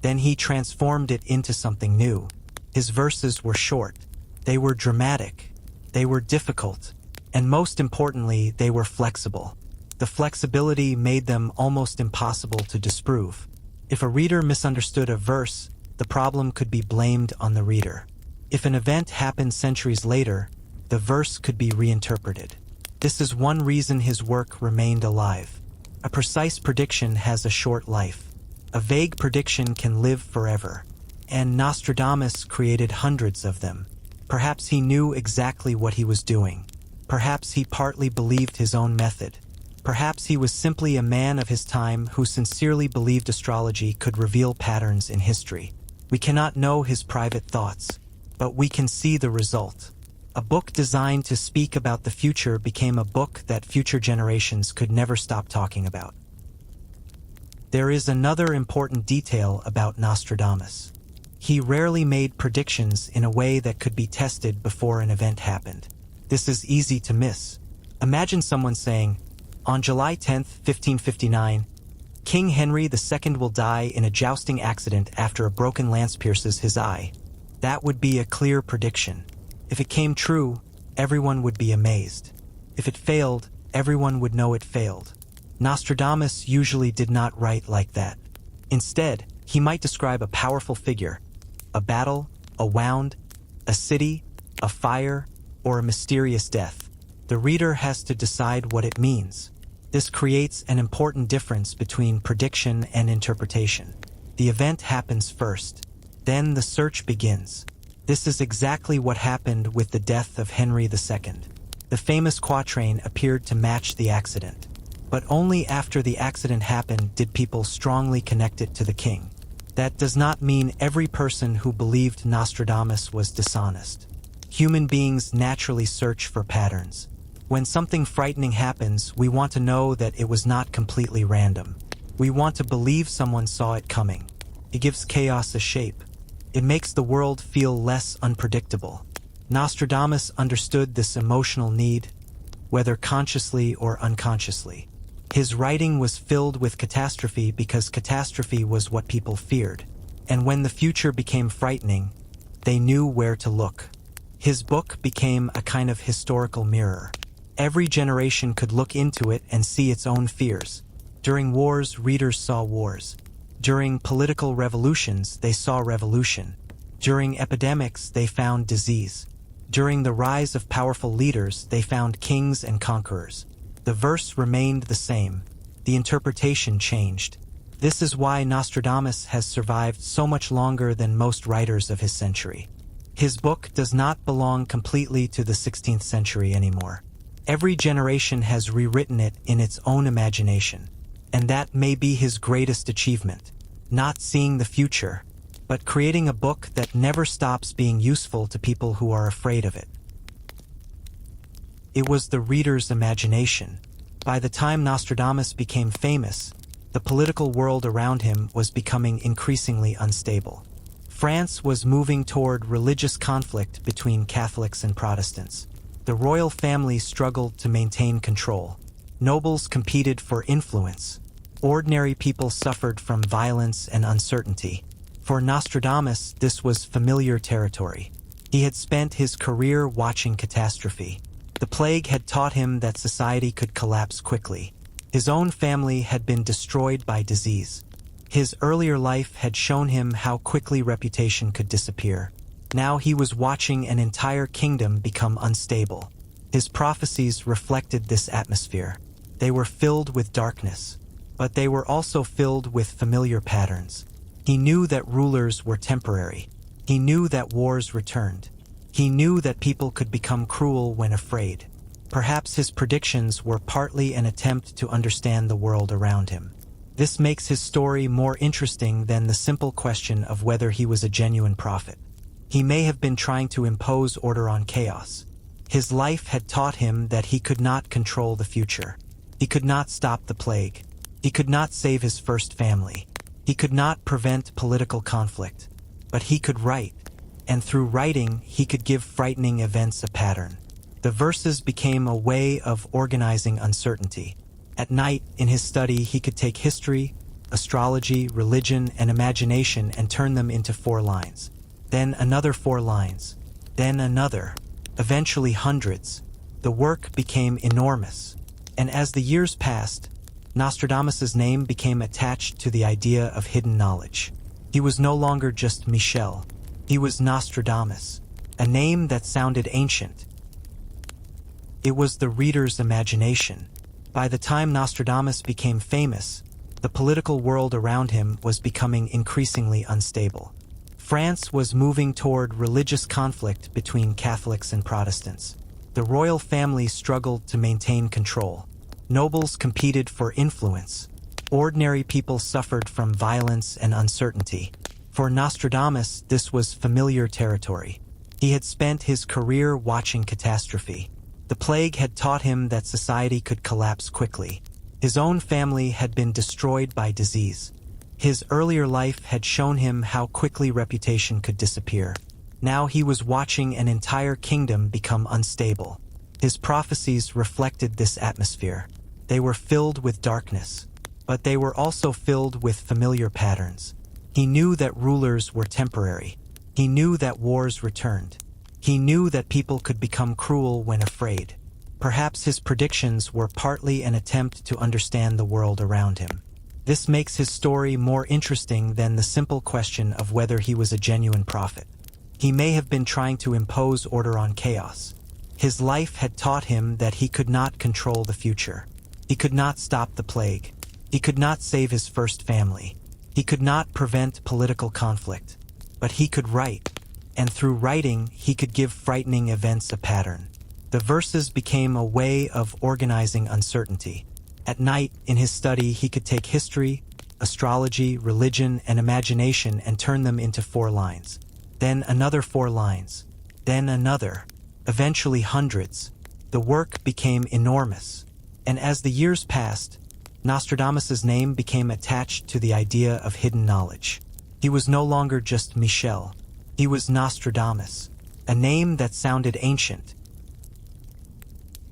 Speaker 1: Then he transformed it into something new. His verses were short. They were dramatic. They were difficult. And most importantly, they were flexible. The flexibility made them almost impossible to disprove. If a reader misunderstood a verse, the problem could be blamed on the reader. If an event happened centuries later, the verse could be reinterpreted. This is one reason his work remained alive. A precise prediction has a short life. A vague prediction can live forever. And Nostradamus created hundreds of them. Perhaps he knew exactly what he was doing. Perhaps he partly believed his own method. Perhaps he was simply a man of his time who sincerely believed astrology could reveal patterns in history. We cannot know his private thoughts, but we can see the result. A book designed to speak about the future became a book that future generations could never stop talking about. There is another important detail about Nostradamus. He rarely made predictions in a way that could be tested before an event happened. This is easy to miss. Imagine someone saying, "On July 10th, 1559, King Henry II will die in a jousting accident after a broken lance pierces his eye." That would be a clear prediction. If it came true, everyone would be amazed. If it failed, everyone would know it failed. Nostradamus usually did not write like that. Instead, he might describe a powerful figure, a battle, a wound, a city, a fire, or a mysterious death. The reader has to decide what it means. This creates an important difference between prediction and interpretation. The event happens first. Then the search begins. This is exactly what happened with the death of Henry II. The famous quatrain appeared to match the accident. But only after the accident happened did people strongly connect it to the king. That does not mean every person who believed Nostradamus was dishonest. Human beings naturally search for patterns. When something frightening happens, we want to know that it was not completely random. We want to believe someone saw it coming. It gives chaos a shape. It makes the world feel less unpredictable. Nostradamus understood this emotional need, whether consciously or unconsciously. His writing was filled with catastrophe because catastrophe was what people feared. And when the future became frightening, they knew where to look. His book became a kind of historical mirror. Every generation could look into it and see its own fears. During wars, readers saw wars. During political revolutions, they saw revolution. During epidemics, they found disease. During the rise of powerful leaders, they found kings and conquerors. The verse remained the same. The interpretation changed. This is why Nostradamus has survived so much longer than most writers of his century. His book does not belong completely to the 16th century anymore. Every generation has rewritten it in its own imagination. And that may be his greatest achievement. Not seeing the future, but creating a book that never stops being useful to people who are afraid of it. It was the reader's imagination. By the time Nostradamus became famous, the political world around him was becoming increasingly unstable. France was moving toward religious conflict between Catholics and Protestants. The royal family struggled to maintain control. Nobles competed for influence. Ordinary people suffered from violence and uncertainty. For Nostradamus, this was familiar territory. He had spent his career watching catastrophe. The plague had taught him that society could collapse quickly. His own family had been destroyed by disease. His earlier life had shown him how quickly reputation could disappear. Now he was watching an entire kingdom become unstable. His prophecies reflected this atmosphere. They were filled with darkness, but they were also filled with familiar patterns. He knew that rulers were temporary. He knew that wars returned. He knew that people could become cruel when afraid. Perhaps his predictions were partly an attempt to understand the world around him. This makes his story more interesting than the simple question of whether he was a genuine prophet. He may have been trying to impose order on chaos. His life had taught him that he could not control the future. He could not stop the plague. He could not save his first family. He could not prevent political conflict. But he could write, and through writing he could give frightening events a pattern. The verses became a way of organizing uncertainty. At night, in his study, he could take history, astrology, religion, and imagination and turn them into 4 lines. Then another 4 lines. Then another. Eventually hundreds. The work became enormous. And as the years passed, Nostradamus's name became attached to the idea of hidden knowledge. He was no longer just Michel. He was Nostradamus, a name that sounded ancient. It was the reader's imagination. By the time Nostradamus became famous, the political world around him was becoming increasingly unstable. France was moving toward religious conflict between Catholics and Protestants. The royal family struggled to maintain control. Nobles competed for influence. Ordinary people suffered from violence and uncertainty. For Nostradamus, this was familiar territory. He had spent his career watching catastrophe. The plague had taught him that society could collapse quickly. His own family had been destroyed by disease. His earlier life had shown him how quickly reputation could disappear. Now he was watching an entire kingdom become unstable. His prophecies reflected this atmosphere. They were filled with darkness, but they were also filled with familiar patterns. He knew that rulers were temporary. He knew that wars returned. He knew that people could become cruel when afraid. Perhaps his predictions were partly an attempt to understand the world around him. This makes his story more interesting than the simple question of whether he was a genuine prophet. He may have been trying to impose order on chaos. His life had taught him that he could not control the future. He could not stop the plague. He could not save his first family. He could not prevent political conflict. But he could write. And through writing, he could give frightening events a pattern. The verses became a way of organizing uncertainty. At night, in his study, he could take history, astrology, religion, and imagination and turn them into 4 lines. Then another 4 lines. Then another. Eventually hundreds. The work became enormous. And as the years passed, Nostradamus's name became attached to the idea of hidden knowledge. He was no longer just Michel. He was Nostradamus, a name that sounded ancient.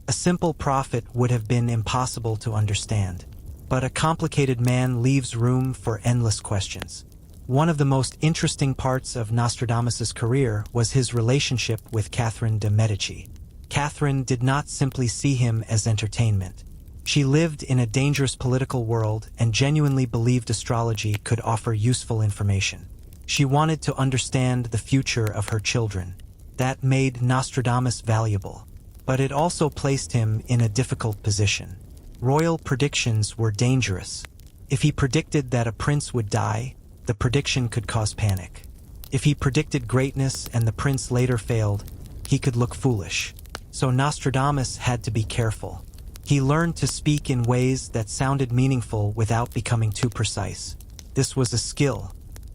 Speaker 1: A simple prophet would have been impossible to understand, but a complicated man leaves room for endless questions. One of the most interesting parts of Nostradamus's career was his relationship with Catherine de' Medici. Catherine did not simply see him as entertainment. She lived in a dangerous political world and genuinely believed astrology could offer useful information. She wanted to understand the future of her children. That made Nostradamus valuable. But it also placed him in a difficult position. Royal predictions were dangerous. If he predicted that a prince would die, the prediction could cause panic. If he predicted greatness and the prince later failed, he could look foolish. So Nostradamus had to be careful. He learned to speak in ways that sounded meaningful without becoming too precise. This was a skill.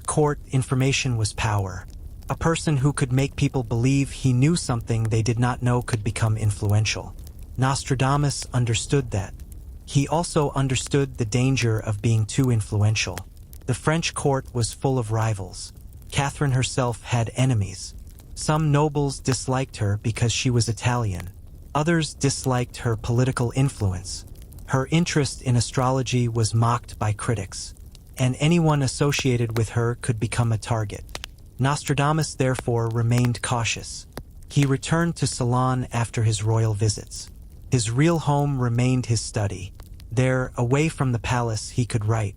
Speaker 1: Court information was power. A person who could make people believe he knew something they did not know could become influential. Nostradamus understood that. He also understood the danger of being too influential. The French court was full of rivals. Catherine herself had enemies. Some nobles disliked her because she was Italian. Others disliked her political influence. Her interest in astrology was mocked by critics, and anyone associated with her could become a target. Nostradamus therefore remained cautious. He returned to Ceylon after his royal visits. His real home remained his study. There, away from the palace, he could write.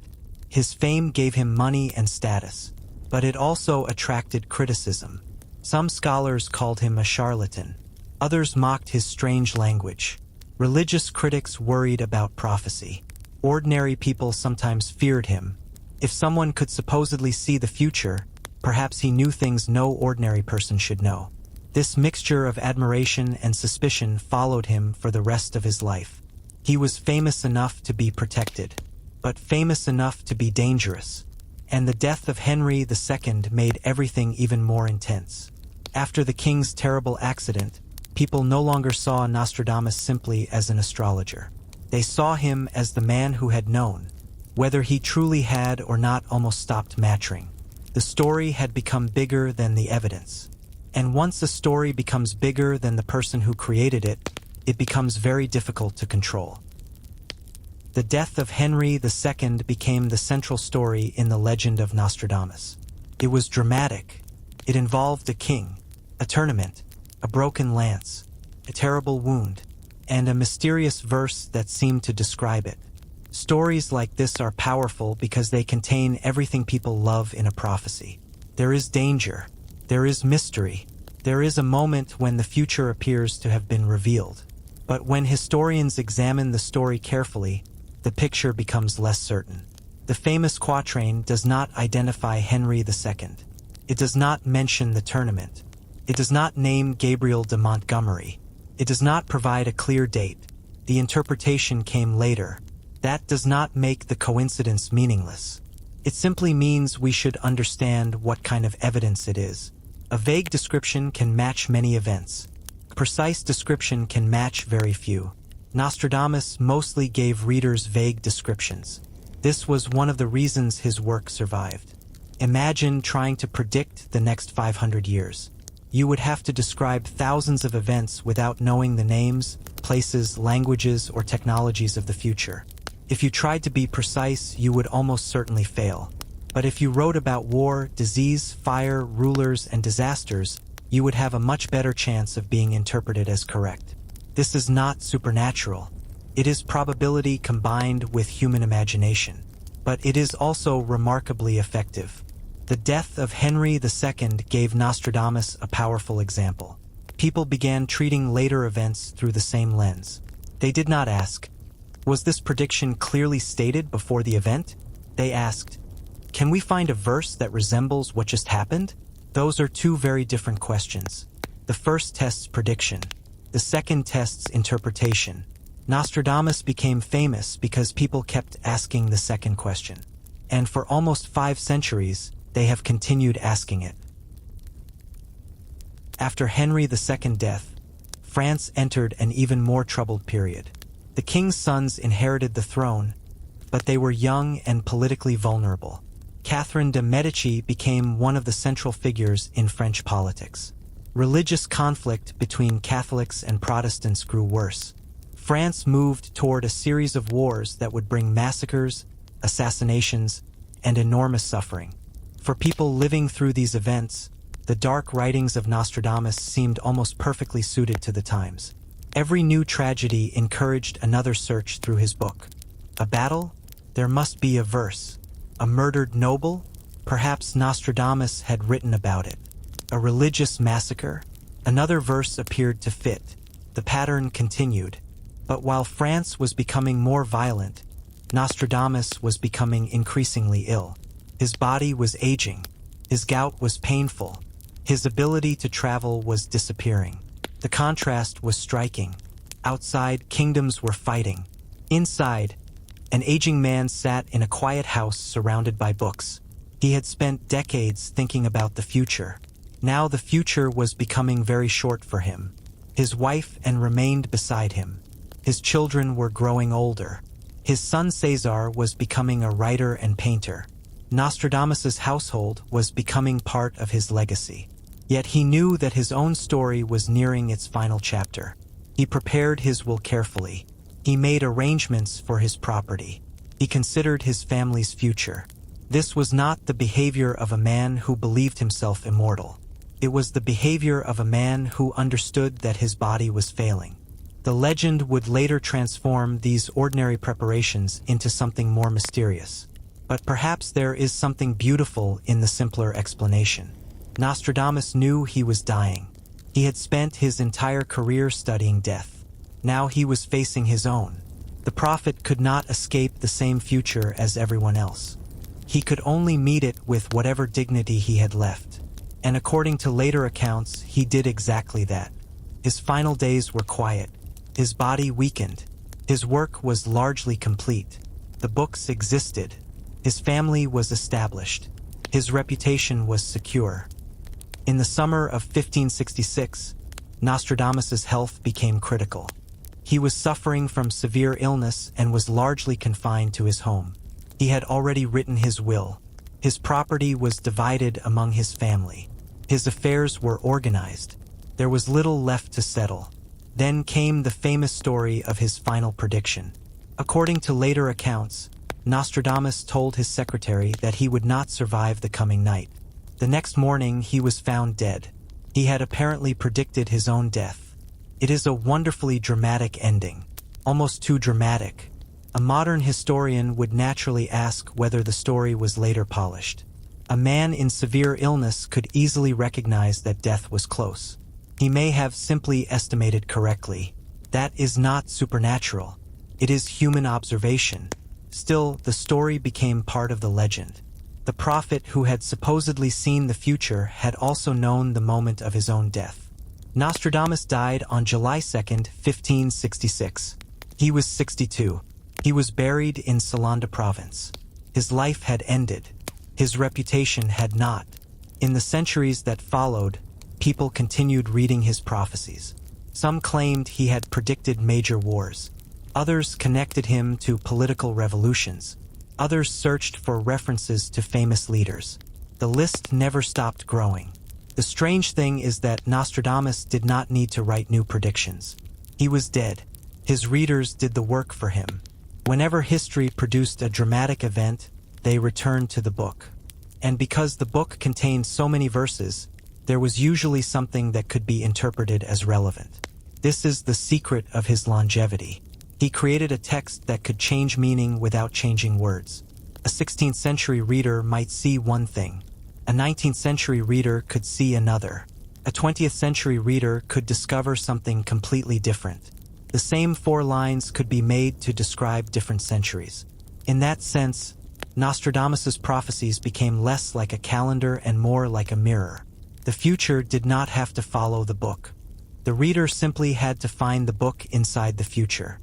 Speaker 1: His fame gave him money and status, but it also attracted criticism. Some scholars called him a charlatan. Others mocked his strange language. Religious critics worried about prophecy. Ordinary people sometimes feared him. If someone could supposedly see the future, perhaps he knew things no ordinary person should know. This mixture of admiration and suspicion followed him for the rest of his life. He was famous enough to be protected, but famous enough to be dangerous, and the death of Henry II made everything even more intense. After the king's terrible accident, people no longer saw Nostradamus simply as an astrologer. They saw him as the man who had known. Whether he truly had or not almost stopped mattering. The story had become bigger than the evidence. And once a story becomes bigger than the person who created it, it becomes very difficult to control. The death of Henry II became the central story in the legend of Nostradamus. It was dramatic. It involved a king, a tournament, a broken lance, a terrible wound, and a mysterious verse that seemed to describe it. Stories like this are powerful because they contain everything people love in a prophecy. There is danger. There is mystery. There is a moment when the future appears to have been revealed. But when historians examine the story carefully, the picture becomes less certain. The famous quatrain does not identify Henry II. It does not mention the tournament. It does not name Gabriel de Montgomery. It does not provide a clear date. The interpretation came later. That does not make the coincidence meaningless. It simply means we should understand what kind of evidence it is. A vague description can match many events. Precise description can match very few. Nostradamus mostly gave readers vague descriptions. This was one of the reasons his work survived. Imagine trying to predict the next 500 years. You would have to describe thousands of events without knowing the names, places, languages, or technologies of the future. If you tried to be precise, you would almost certainly fail. But if you wrote about war, disease, fire, rulers, and disasters, you would have a much better chance of being interpreted as correct. This is not supernatural. It is probability combined with human imagination. But it is also remarkably effective. The death of Henry II gave Nostradamus a powerful example. People began treating later events through the same lens. They did not ask, was this prediction clearly stated before the event? They asked, can we find a verse that resembles what just happened? Those are two very different questions. The first tests prediction. The second tests interpretation. Nostradamus became famous because people kept asking the second question. And for almost 5 centuries, they have continued asking it. After Henry II's death, France entered an even more troubled period. The king's sons inherited the throne, but they were young and politically vulnerable. Catherine de' Medici became one of the central figures in French politics. Religious conflict between Catholics and Protestants grew worse. France moved toward a series of wars that would bring massacres, assassinations, and enormous suffering. For people living through these events, the dark writings of Nostradamus seemed almost perfectly suited to the times. Every new tragedy encouraged another search through his book. A battle? There must be a verse. A murdered noble? Perhaps Nostradamus had written about it. A religious massacre? Another verse appeared to fit. The pattern continued. But while France was becoming more violent, Nostradamus was becoming increasingly ill. His body was aging. His gout was painful. His ability to travel was disappearing. The contrast was striking. Outside, kingdoms were fighting. Inside, an aging man sat in a quiet house surrounded by books. He had spent decades thinking about the future. Now the future was becoming very short for him. His wife Anne remained beside him. His children were growing older. His son Caesar was becoming a writer and painter. Nostradamus's household was becoming part of his legacy. Yet he knew that his own story was nearing its final chapter. He prepared his will carefully. He made arrangements for his property. He considered his family's future. This was not the behavior of a man who believed himself immortal. It was the behavior of a man who understood that his body was failing. The legend would later transform these ordinary preparations into something more mysterious. But perhaps there is something beautiful in the simpler explanation. Nostradamus knew he was dying. He had spent his entire career studying death. Now he was facing his own. The prophet could not escape the same future as everyone else. He could only meet it with whatever dignity he had left. And according to later accounts, he did exactly that. His final days were quiet. His body weakened. His work was largely complete. The books existed. His family was established. His reputation was secure. In the summer of 1566, Nostradamus's health became critical. He was suffering from severe illness and was largely confined to his home. He had already written his will. His property was divided among his family. His affairs were organized. There was little left to settle. Then came the famous story of his final prediction. According to later accounts, Nostradamus told his secretary that he would not survive the coming night. The next morning he was found dead. He had apparently predicted his own death. It is a wonderfully dramatic ending, almost too dramatic. A modern historian would naturally ask whether the story was later polished. A man in severe illness could easily recognize that death was close. He may have simply estimated correctly. That is not supernatural. It is human observation. Still, the story became part of the legend. The prophet who had supposedly seen the future had also known the moment of his own death. Nostradamus died on July 2nd, 1566. He was 62. He was buried in Salanda province. His life had ended. His reputation had not. In the centuries that followed, people continued reading his prophecies. Some claimed he had predicted major wars. Others connected him to political revolutions. Others searched for references to famous leaders. The list never stopped growing. The strange thing is that Nostradamus did not need to write new predictions. He was dead. His readers did the work for him. Whenever history produced a dramatic event, they returned to the book. And because the book contained so many verses, there was usually something that could be interpreted as relevant. This is the secret of his longevity. He created a text that could change meaning without changing words. A 16th century reader might see one thing. A 19th century reader could see another. A 20th century reader could discover something completely different. The same 4 lines could be made to describe different centuries. In that sense, Nostradamus's prophecies became less like a calendar and more like a mirror. The future did not have to follow the book. The reader simply had to find the book inside the future.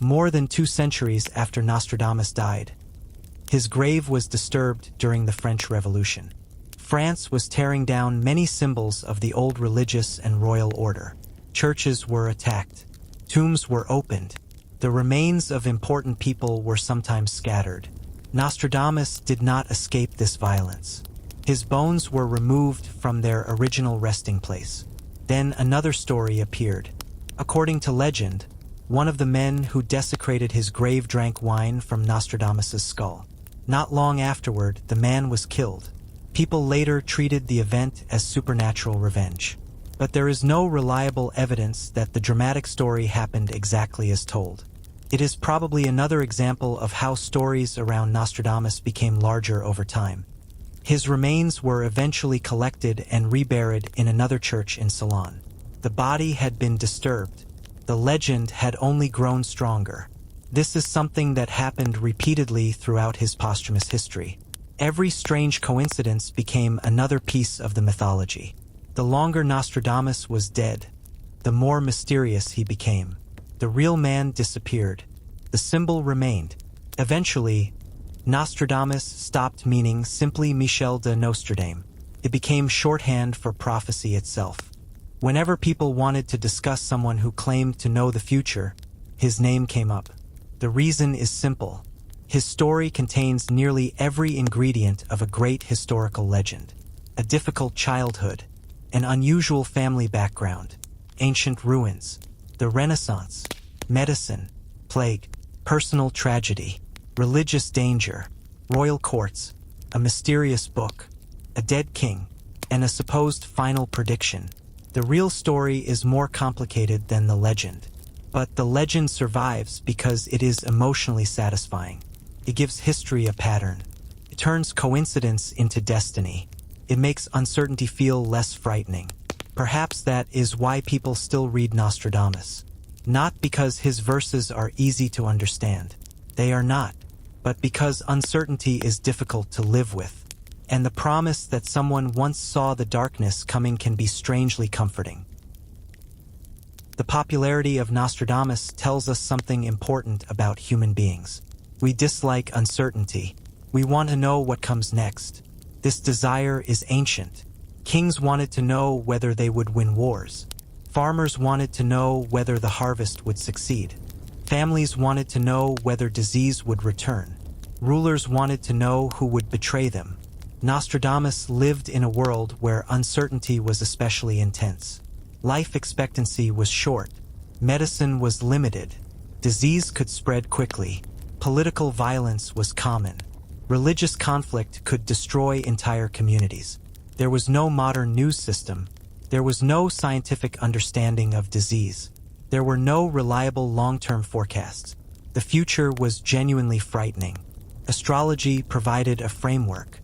Speaker 1: More than 2 centuries after Nostradamus died, his grave was disturbed during the French Revolution. France was tearing down many symbols of the old religious and royal order. Churches were attacked. Tombs were opened. The remains of important people were sometimes scattered. Nostradamus did not escape this violence. His bones were removed from their original resting place. Then another story appeared. According to legend, one of the men who desecrated his grave drank wine from Nostradamus's skull. Not long afterward, the man was killed. People later treated the event as supernatural revenge. But there is no reliable evidence that the dramatic story happened exactly as told. It is probably another example of how stories around Nostradamus became larger over time. His remains were eventually collected and reburied in another church in Ceylon. The body had been disturbed. The legend had only grown stronger. This is something that happened repeatedly throughout his posthumous history. Every strange coincidence became another piece of the mythology. The longer Nostradamus was dead, the more mysterious he became. The real man disappeared. The symbol remained. Eventually, Nostradamus stopped meaning simply Michel de Nostradame. It became shorthand for prophecy itself. Whenever people wanted to discuss someone who claimed to know the future, his name came up. The reason is simple. His story contains nearly every ingredient of a great historical legend. A difficult childhood, an unusual family background, ancient ruins, the Renaissance, medicine, plague, personal tragedy, religious danger, royal courts, a mysterious book, a dead king, and a supposed final prediction. The real story is more complicated than the legend. But the legend survives because it is emotionally satisfying. It gives history a pattern. It turns coincidence into destiny. It makes uncertainty feel less frightening. Perhaps that is why people still read Nostradamus. Not because his verses are easy to understand. They are not. But because uncertainty is difficult to live with. and the promise that someone once saw the darkness coming can be strangely comforting. The popularity of Nostradamus tells us something important about human beings. We dislike uncertainty. We want to know what comes next. This desire is ancient. Kings wanted to know whether they would win wars. Farmers wanted to know whether the harvest would succeed. Families wanted to know whether disease would return. Rulers wanted to know who would betray them. Nostradamus lived in a world where uncertainty was especially intense. Life expectancy was short. Medicine was limited. Disease could spread quickly. Political violence was common. Religious conflict could destroy entire communities. There was no modern news system. There was no scientific understanding of disease. There were no reliable long-term forecasts. The future was genuinely frightening. Astrology provided a framework.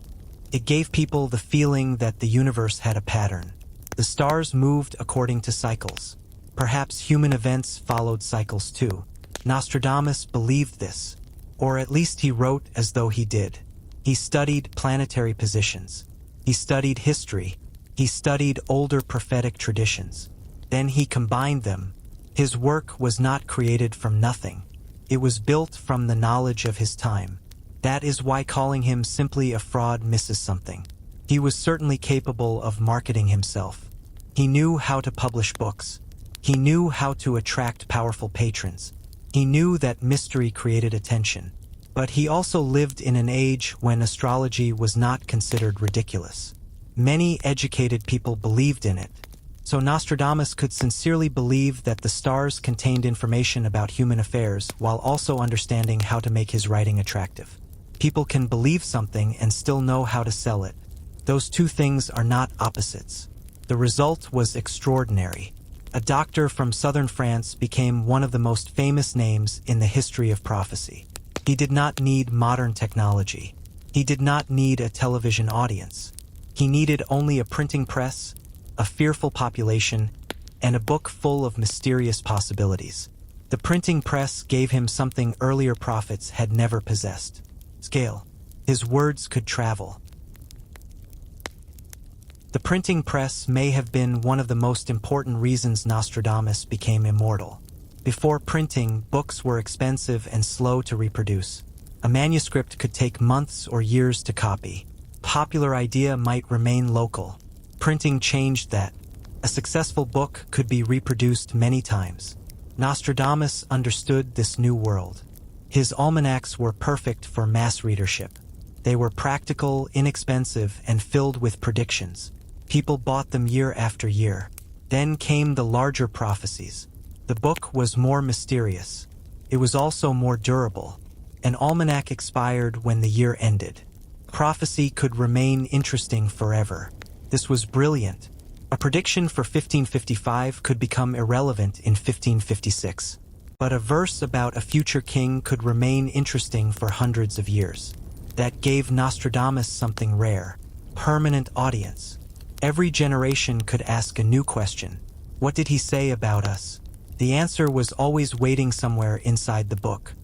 Speaker 1: It gave people the feeling that the universe had a pattern. The stars moved according to cycles. Perhaps human events followed cycles too. Nostradamus believed this, or at least he wrote as though he did. He studied planetary positions. He studied history. He studied older prophetic traditions. Then he combined them. His work was not created from nothing. It was built from the knowledge of his time. That is why calling him simply a fraud misses something. He was certainly capable of marketing himself. He knew how to publish books. He knew how to attract powerful patrons. He knew that mystery created attention. But he also lived in an age when astrology was not considered ridiculous. Many educated people believed in it. So Nostradamus could sincerely believe that the stars contained information about human affairs while also understanding how to make his writing attractive. People can believe something and still know how to sell it. Those two things are not opposites. The result was extraordinary. A doctor from southern France became one of the most famous names in the history of prophecy. He did not need modern technology. He did not need a television audience. He needed only a printing press, a fearful population, and a book full of mysterious possibilities. The printing press gave him something earlier prophets had never possessed: scale. His words could travel. The printing press may have been one of the most important reasons Nostradamus became immortal. Before printing, books were expensive and slow to reproduce. A manuscript could take months or years to copy. Popular idea might remain local. Printing changed that. A successful book could be reproduced many times. Nostradamus understood this new world. His almanacs were perfect for mass readership. They were practical, inexpensive, and filled with predictions. People bought them year after year. Then came the larger prophecies. The book was more mysterious. It was also more durable. An almanac expired when the year ended. Prophecy could remain interesting forever. This was brilliant. A prediction for 1555 could become irrelevant in 1556. But a verse about a future king could remain interesting for hundreds of years. That gave Nostradamus something rare: permanent audience. Every generation could ask a new question. What did he say about us? The answer was always waiting somewhere inside the book.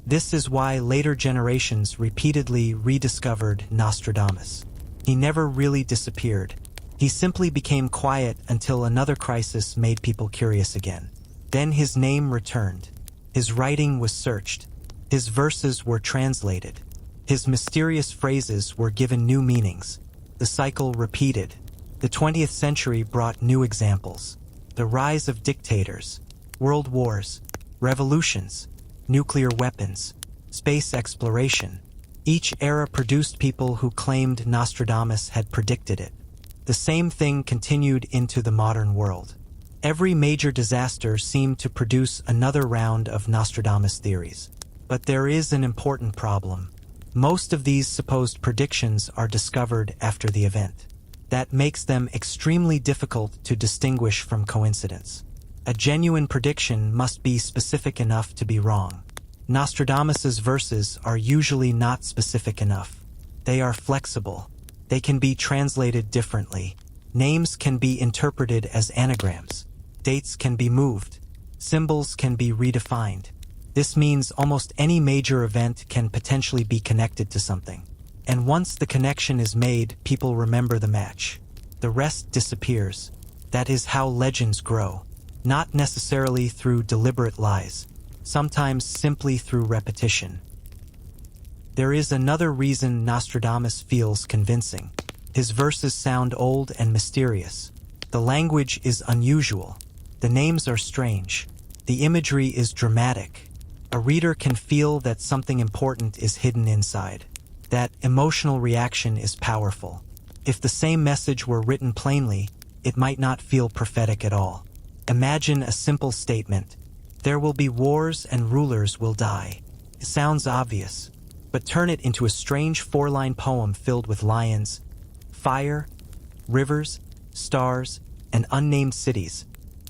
Speaker 1: This is why later generations repeatedly rediscovered Nostradamus. He never really disappeared. He simply became quiet until another crisis made people curious again. Then his name returned. His writing was searched. His verses were translated. His mysterious phrases were given new meanings. The cycle repeated. The 20th century brought new examples: the rise of dictators, world wars, revolutions, nuclear weapons, space exploration. Each era produced people who claimed Nostradamus had predicted it. The same thing continued into the modern world. Every major disaster seemed to produce another round of Nostradamus theories. But there is an important problem. Most of these supposed predictions are discovered after the event. That makes them extremely difficult to distinguish from coincidence. A genuine prediction must be specific enough to be wrong. Nostradamus's verses are usually not specific enough. They are flexible. They can be translated differently. Names can be interpreted as anagrams. Dates can be moved. Symbols can be redefined. This means almost any major event can potentially be connected to something. And once the connection is made, people remember the match. The rest disappears. That is how legends grow. Not necessarily through deliberate lies, sometimes simply through repetition. There is another reason Nostradamus feels convincing. His verses sound old and mysterious. The language is unusual. The names are strange. The imagery is dramatic. A reader can feel that something important is hidden inside. That emotional reaction is powerful. If the same message were written plainly, it might not feel prophetic at all. Imagine a simple statement: "There will be wars and rulers will die." It sounds obvious, but turn it into a strange four-line poem filled with lions, fire, rivers, stars, and unnamed cities,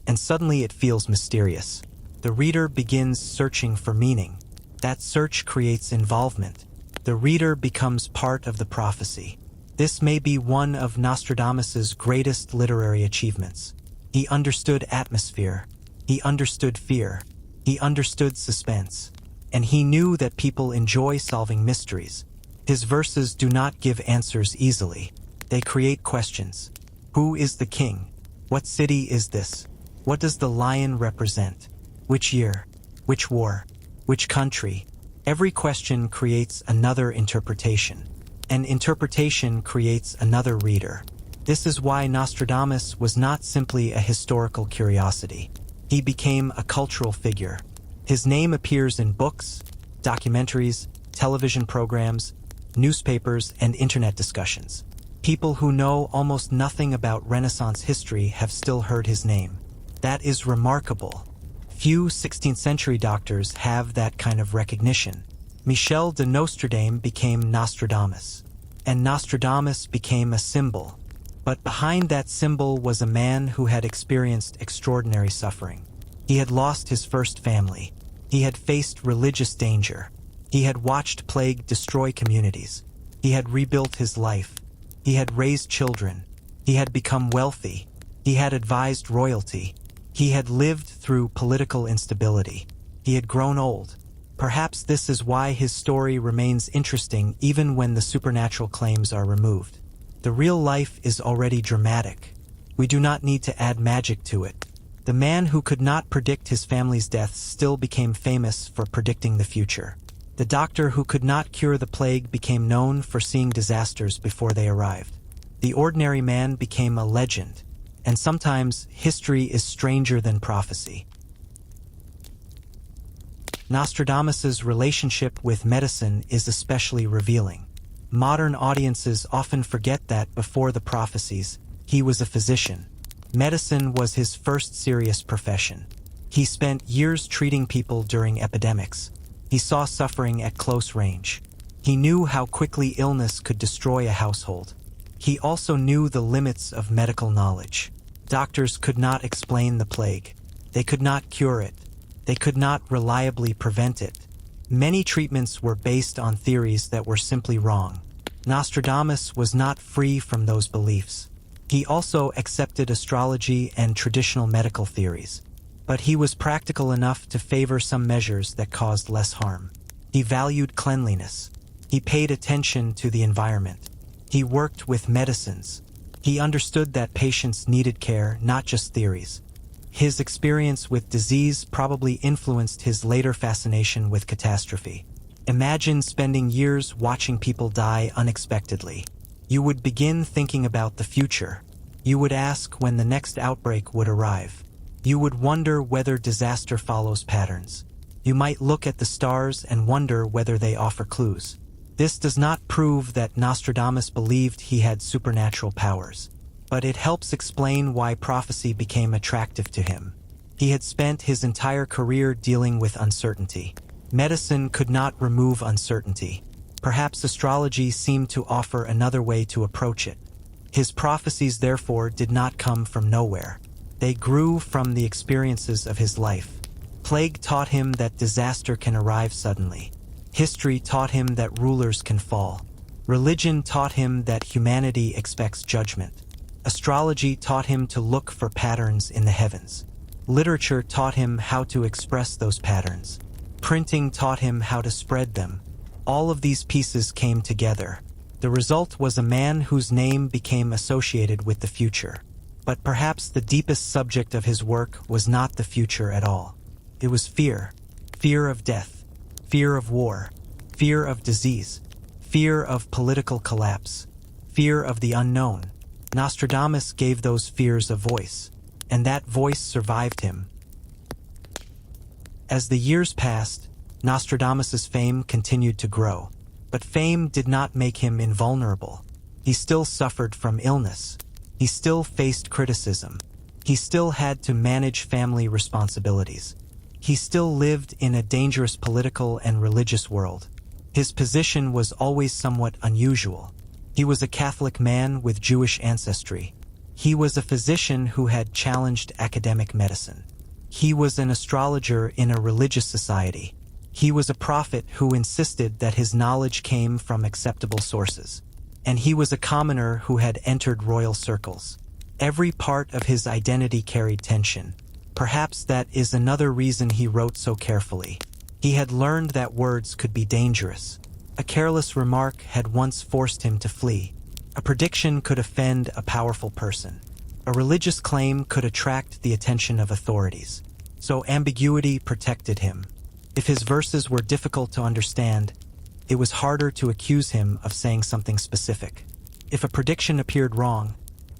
Speaker 1: and suddenly it feels mysterious. The reader begins searching for meaning. That search creates involvement. The reader becomes part of the prophecy. This may be one of Nostradamus's greatest literary achievements. He understood atmosphere. He understood fear. He understood suspense. And he knew that people enjoy solving mysteries. His verses do not give answers easily. They create questions. Who is the king? What city is this? What does the lion represent? Which year? Which war? Which country? Every question creates another interpretation. An interpretation creates another reader. This is why Nostradamus was not simply a historical curiosity. He became a cultural figure. His name appears in books, documentaries, television programs, newspapers, and internet discussions. People who know almost nothing about Renaissance history have still heard his name. That is remarkable. Few 16th century doctors have that kind of recognition. Michel de Nostradame became Nostradamus, and Nostradamus became a symbol. But behind that symbol was a man who had experienced extraordinary suffering. He had lost his first family. He had faced religious danger. He had watched plague destroy communities. He had rebuilt his life. He had raised children. He had become wealthy. He had advised royalty. He had lived through political instability. He had grown old. Perhaps this is why his story remains interesting even when the supernatural claims are removed. The real life is already dramatic. We do not need to add magic to it. The man who could not predict his family's deaths still became famous for predicting the future. The doctor who could not cure the plague became known for seeing disasters before they arrived. The ordinary man became a legend. And sometimes history is stranger than prophecy. Nostradamus's relationship with medicine is especially revealing. Modern audiences often forget that before the prophecies, he was a physician. Medicine was his first serious profession. He spent years treating people during epidemics. He saw suffering at close range. He knew how quickly illness could destroy a household. He also knew the limits of medical knowledge. Doctors could not explain the plague. They could not cure it. They could not reliably prevent it. Many treatments were based on theories that were simply wrong. Nostradamus was not free from those beliefs. He also accepted astrology and traditional medical theories. But he was practical enough to favor some measures that caused less harm. He valued cleanliness. He paid attention to the environment. He worked with medicines. He understood that patients needed care, not just theories. His experience with disease probably influenced his later fascination with catastrophe. Imagine spending years watching people die unexpectedly. You would begin thinking about the future. You would ask when the next outbreak would arrive. You would wonder whether disaster follows patterns. You might look at the stars and wonder whether they offer clues. This does not prove that Nostradamus believed he had supernatural powers, but it helps explain why prophecy became attractive to him. He had spent his entire career dealing with uncertainty. Medicine could not remove uncertainty. Perhaps astrology seemed to offer another way to approach it. His prophecies, therefore, did not come from nowhere. They grew from the experiences of his life. Plague taught him that disaster can arrive suddenly. History taught him that rulers can fall. Religion taught him that humanity expects judgment. Astrology taught him to look for patterns in the heavens. Literature taught him how to express those patterns. Printing taught him how to spread them. All of these pieces came together. The result was a man whose name became associated with the future. But perhaps the deepest subject of his work was not the future at all. It was fear. Fear of death. Fear of war. Fear of disease. Fear of political collapse. Fear of the unknown. Nostradamus gave those fears a voice, and that voice survived him. As the years passed, Nostradamus's fame continued to grow. But fame did not make him invulnerable. He still suffered from illness. He still faced criticism. He still had to manage family responsibilities. He still lived in a dangerous political and religious world. His position was always somewhat unusual. He was a Catholic man with Jewish ancestry. He was a physician who had challenged academic medicine. He was an astrologer in a religious society. He was a prophet who insisted that his knowledge came from acceptable sources. And he was a commoner who had entered royal circles. Every part of his identity carried tension. Perhaps that is another reason he wrote so carefully. He had learned that words could be dangerous. A careless remark had once forced him to flee. A prediction could offend a powerful person. A religious claim could attract the attention of authorities. So ambiguity protected him. If his verses were difficult to understand, it was harder to accuse him of saying something specific. If a prediction appeared wrong,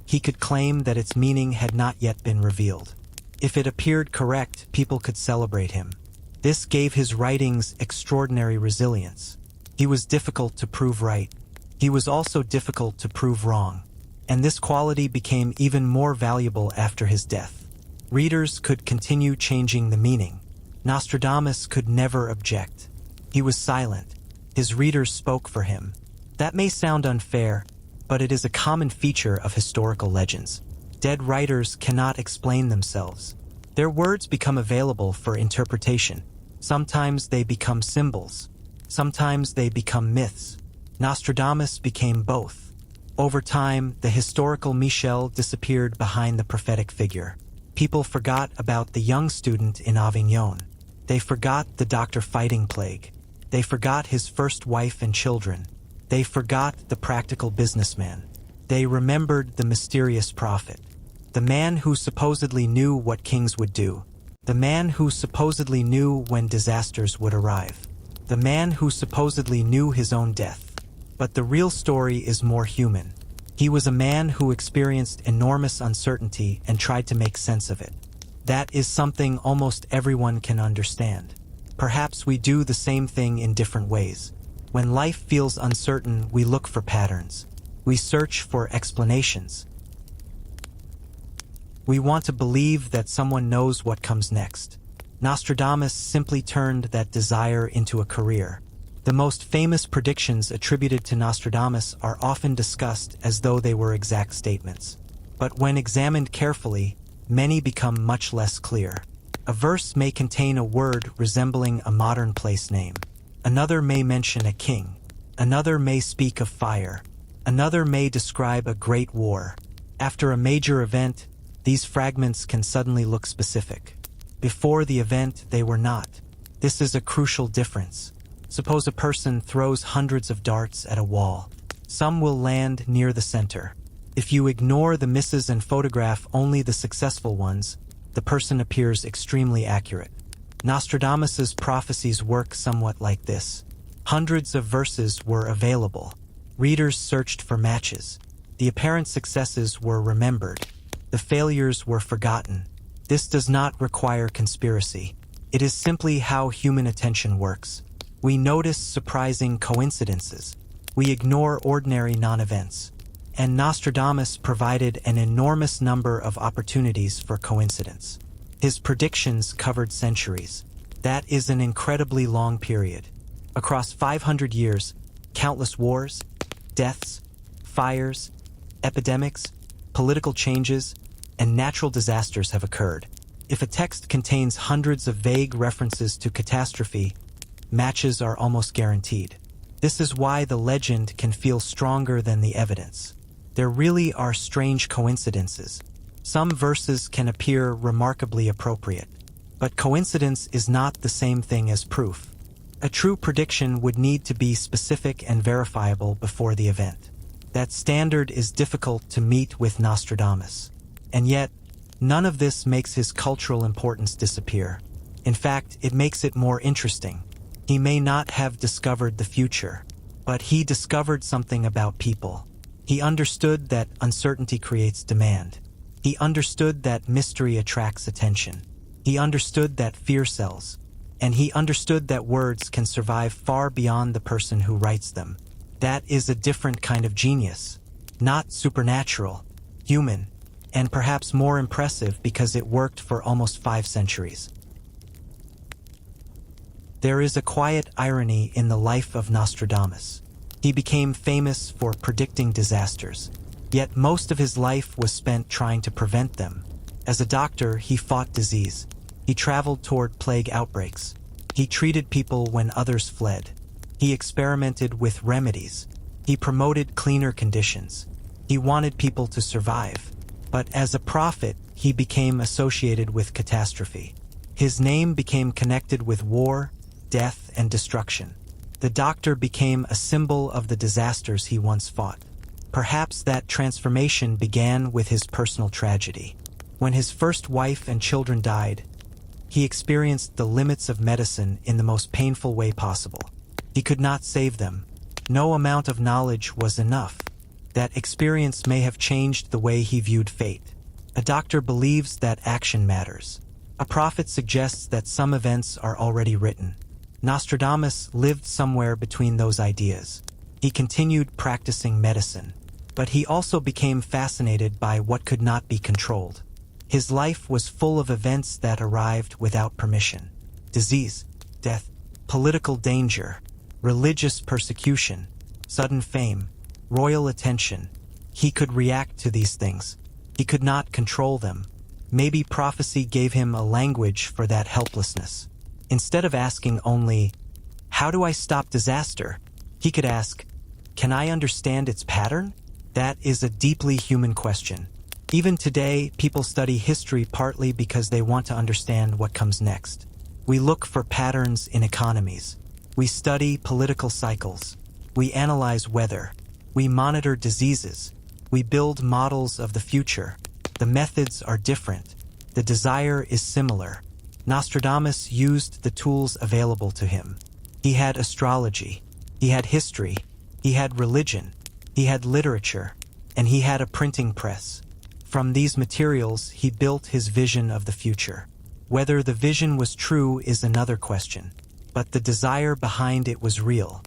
Speaker 1: he could claim that its meaning had not yet been revealed. If it appeared correct, people could celebrate him. This gave his writings extraordinary resilience. He was difficult to prove right. He was also difficult to prove wrong. And this quality became even more valuable after his death. Readers could continue changing the meaning. Nostradamus could never object. He was silent. His readers spoke for him. That may sound unfair, but it is a common feature of historical legends. Dead writers cannot explain themselves. Their words become available for interpretation. Sometimes they become symbols. Sometimes they become myths. Nostradamus became both. Over time, the historical Michel disappeared behind the prophetic figure. People forgot about the young student in Avignon. They forgot the doctor fighting plague. They forgot his first wife and children. They forgot the practical businessman. They remembered the mysterious prophet. The man who supposedly knew what kings would do. The man who supposedly knew when disasters would arrive. The man who supposedly knew his own death. But the real story is more human. He was a man who experienced enormous uncertainty and tried to make sense of it. That is something almost everyone can understand. Perhaps we do the same thing in different ways. When life feels uncertain, we look for patterns. We search for explanations. We want to believe that someone knows what comes next. Nostradamus simply turned that desire into a career. The most famous predictions attributed to Nostradamus are often discussed as though they were exact statements. But when examined carefully, many become much less clear. A verse may contain a word resembling a modern place name. Another may mention a king. Another may speak of fire. Another may describe a great war. After a major event, these fragments can suddenly look specific. Before the event, they were not. This is a crucial difference. Suppose a person throws hundreds of darts at a wall. Some will land near the center. If you ignore the misses and photograph only the successful ones, the person appears extremely accurate. Nostradamus's prophecies work somewhat like this. Hundreds of verses were available. Readers searched for matches. The apparent successes were remembered. The failures were forgotten. This does not require conspiracy. It is simply how human attention works. We notice surprising coincidences. We ignore ordinary non-events. And Nostradamus provided an enormous number of opportunities for coincidence. His predictions covered centuries. That is an incredibly long period. Across 500 years, countless wars, deaths, fires, epidemics, political changes, and natural disasters have occurred. If a text contains hundreds of vague references to catastrophe, matches are almost guaranteed. This is why the legend can feel stronger than the evidence. There really are strange coincidences. Some verses can appear remarkably appropriate. But coincidence is not the same thing as proof. A true prediction would need to be specific and verifiable before the event. That standard is difficult to meet with Nostradamus. And yet, none of this makes his cultural importance disappear. In fact, it makes it more interesting. He may not have discovered the future, but he discovered something about people. He understood that uncertainty creates demand. He understood that mystery attracts attention. He understood that fear sells. And he understood that words can survive far beyond the person who writes them. That is a different kind of genius. Not supernatural, human, and perhaps more impressive because it worked for almost 5 centuries. There is a quiet irony in the life of Nostradamus. He became famous for predicting disasters, yet most of his life was spent trying to prevent them. As a doctor, he fought disease. He traveled toward plague outbreaks. He treated people when others fled. He experimented with remedies. He promoted cleaner conditions. He wanted people to survive. But as a prophet, he became associated with catastrophe. His name became connected with war, death, and destruction. The doctor became a symbol of the disasters he once fought. Perhaps that transformation began with his personal tragedy. When his first wife and children died, he experienced the limits of medicine in the most painful way possible. He could not save them. No amount of knowledge was enough. That experience may have changed the way he viewed fate. A doctor believes that action matters. A prophet suggests that some events are already written. Nostradamus lived somewhere between those ideas. He continued practicing medicine, but he also became fascinated by what could not be controlled. His life was full of events that arrived without permission. Disease, death, political danger, religious persecution, sudden fame, royal attention. He could react to these things. He could not control them. Maybe prophecy gave him a language for that helplessness. Instead of asking only, "How do I stop disaster?" he could ask, "Can I understand its pattern?" That is a deeply human question. Even today, people study history partly because they want to understand what comes next. We look for patterns in economies. We study political cycles. We analyze weather. We monitor diseases. We build models of the future. The methods are different. The desire is similar. Nostradamus used the tools available to him. He had astrology. He had history. He had religion. He had literature. And he had a printing press. From these materials, he built his vision of the future. Whether the vision was true is another question, but the desire behind it was real.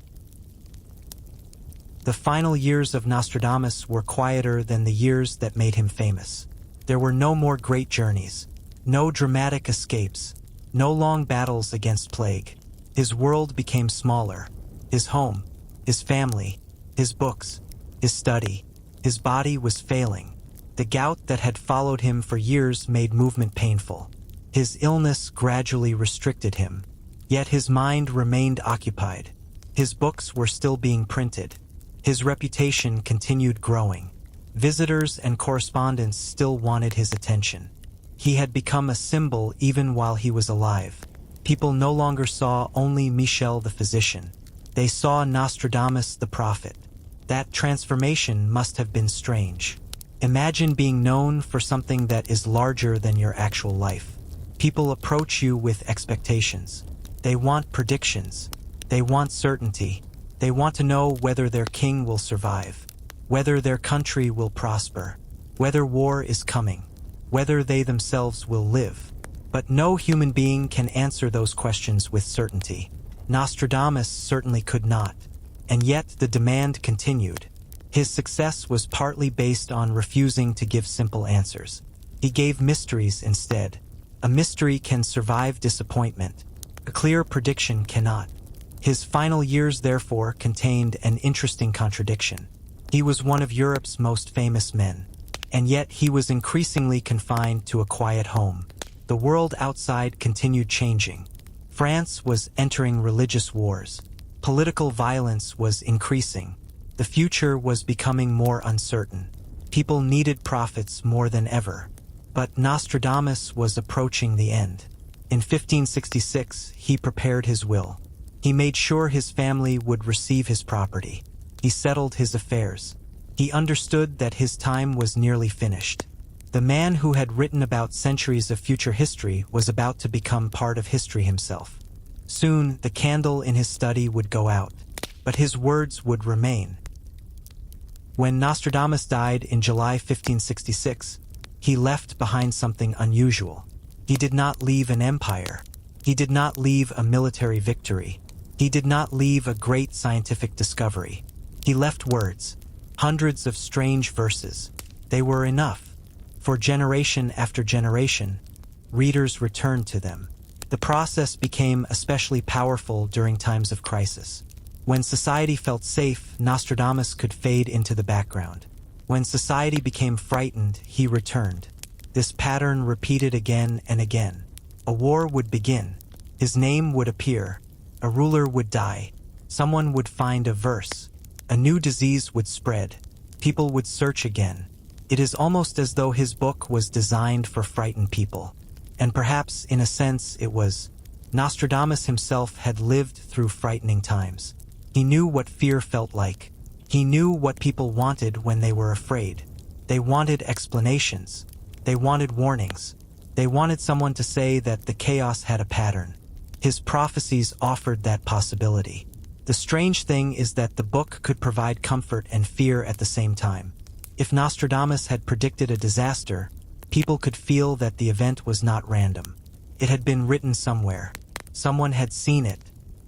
Speaker 1: The final years of Nostradamus were quieter than the years that made him famous. There were no more great journeys, no dramatic escapes, no long battles against plague. His world became smaller. His home, his family, his books, his study, his body was failing. The gout that had followed him for years made movement painful. His illness gradually restricted him, yet his mind remained occupied. His books were still being printed. His reputation continued growing. Visitors and correspondents still wanted his attention. He had become a symbol even while he was alive. People no longer saw only Michel the physician. They saw Nostradamus the prophet. That transformation must have been strange. Imagine being known for something that is larger than your actual life. People approach you with expectations. They want predictions. They want certainty. They want to know whether their king will survive, whether their country will prosper, whether war is coming, whether they themselves will live. But no human being can answer those questions with certainty. Nostradamus certainly could not. And yet the demand continued. His success was partly based on refusing to give simple answers. He gave mysteries instead. A mystery can survive disappointment. A clear prediction cannot. His final years, therefore, contained an interesting contradiction. He was one of Europe's most famous men, and yet he was increasingly confined to a quiet home. The world outside continued changing. France was entering religious wars. Political violence was increasing. The future was becoming more uncertain. People needed prophets more than ever. But Nostradamus was approaching the end. In 1566, he prepared his will. He made sure his family would receive his property. He settled his affairs. He understood that his time was nearly finished. The man who had written about centuries of future history was about to become part of history himself. Soon, the candle in his study would go out, but his words would remain. When Nostradamus died in July 1566, he left behind something unusual. He did not leave an empire. He did not leave a military victory. He did not leave a great scientific discovery. He left words, hundreds of strange verses. They were enough. For generation after generation, readers returned to them. The process became especially powerful during times of crisis. When society felt safe, Nostradamus could fade into the background. When society became frightened, he returned. This pattern repeated again and again. A war would begin. His name would appear. A ruler would die. Someone would find a verse. A new disease would spread. People would search again. It is almost as though his book was designed for frightened people. And perhaps, in a sense, it was. Nostradamus himself had lived through frightening times. He knew what fear felt like. He knew what people wanted when they were afraid. They wanted explanations. They wanted warnings. They wanted someone to say that the chaos had a pattern. His prophecies offered that possibility. The strange thing is that the book could provide comfort and fear at the same time. If Nostradamus had predicted a disaster, people could feel that the event was not random. It had been written somewhere. Someone had seen it.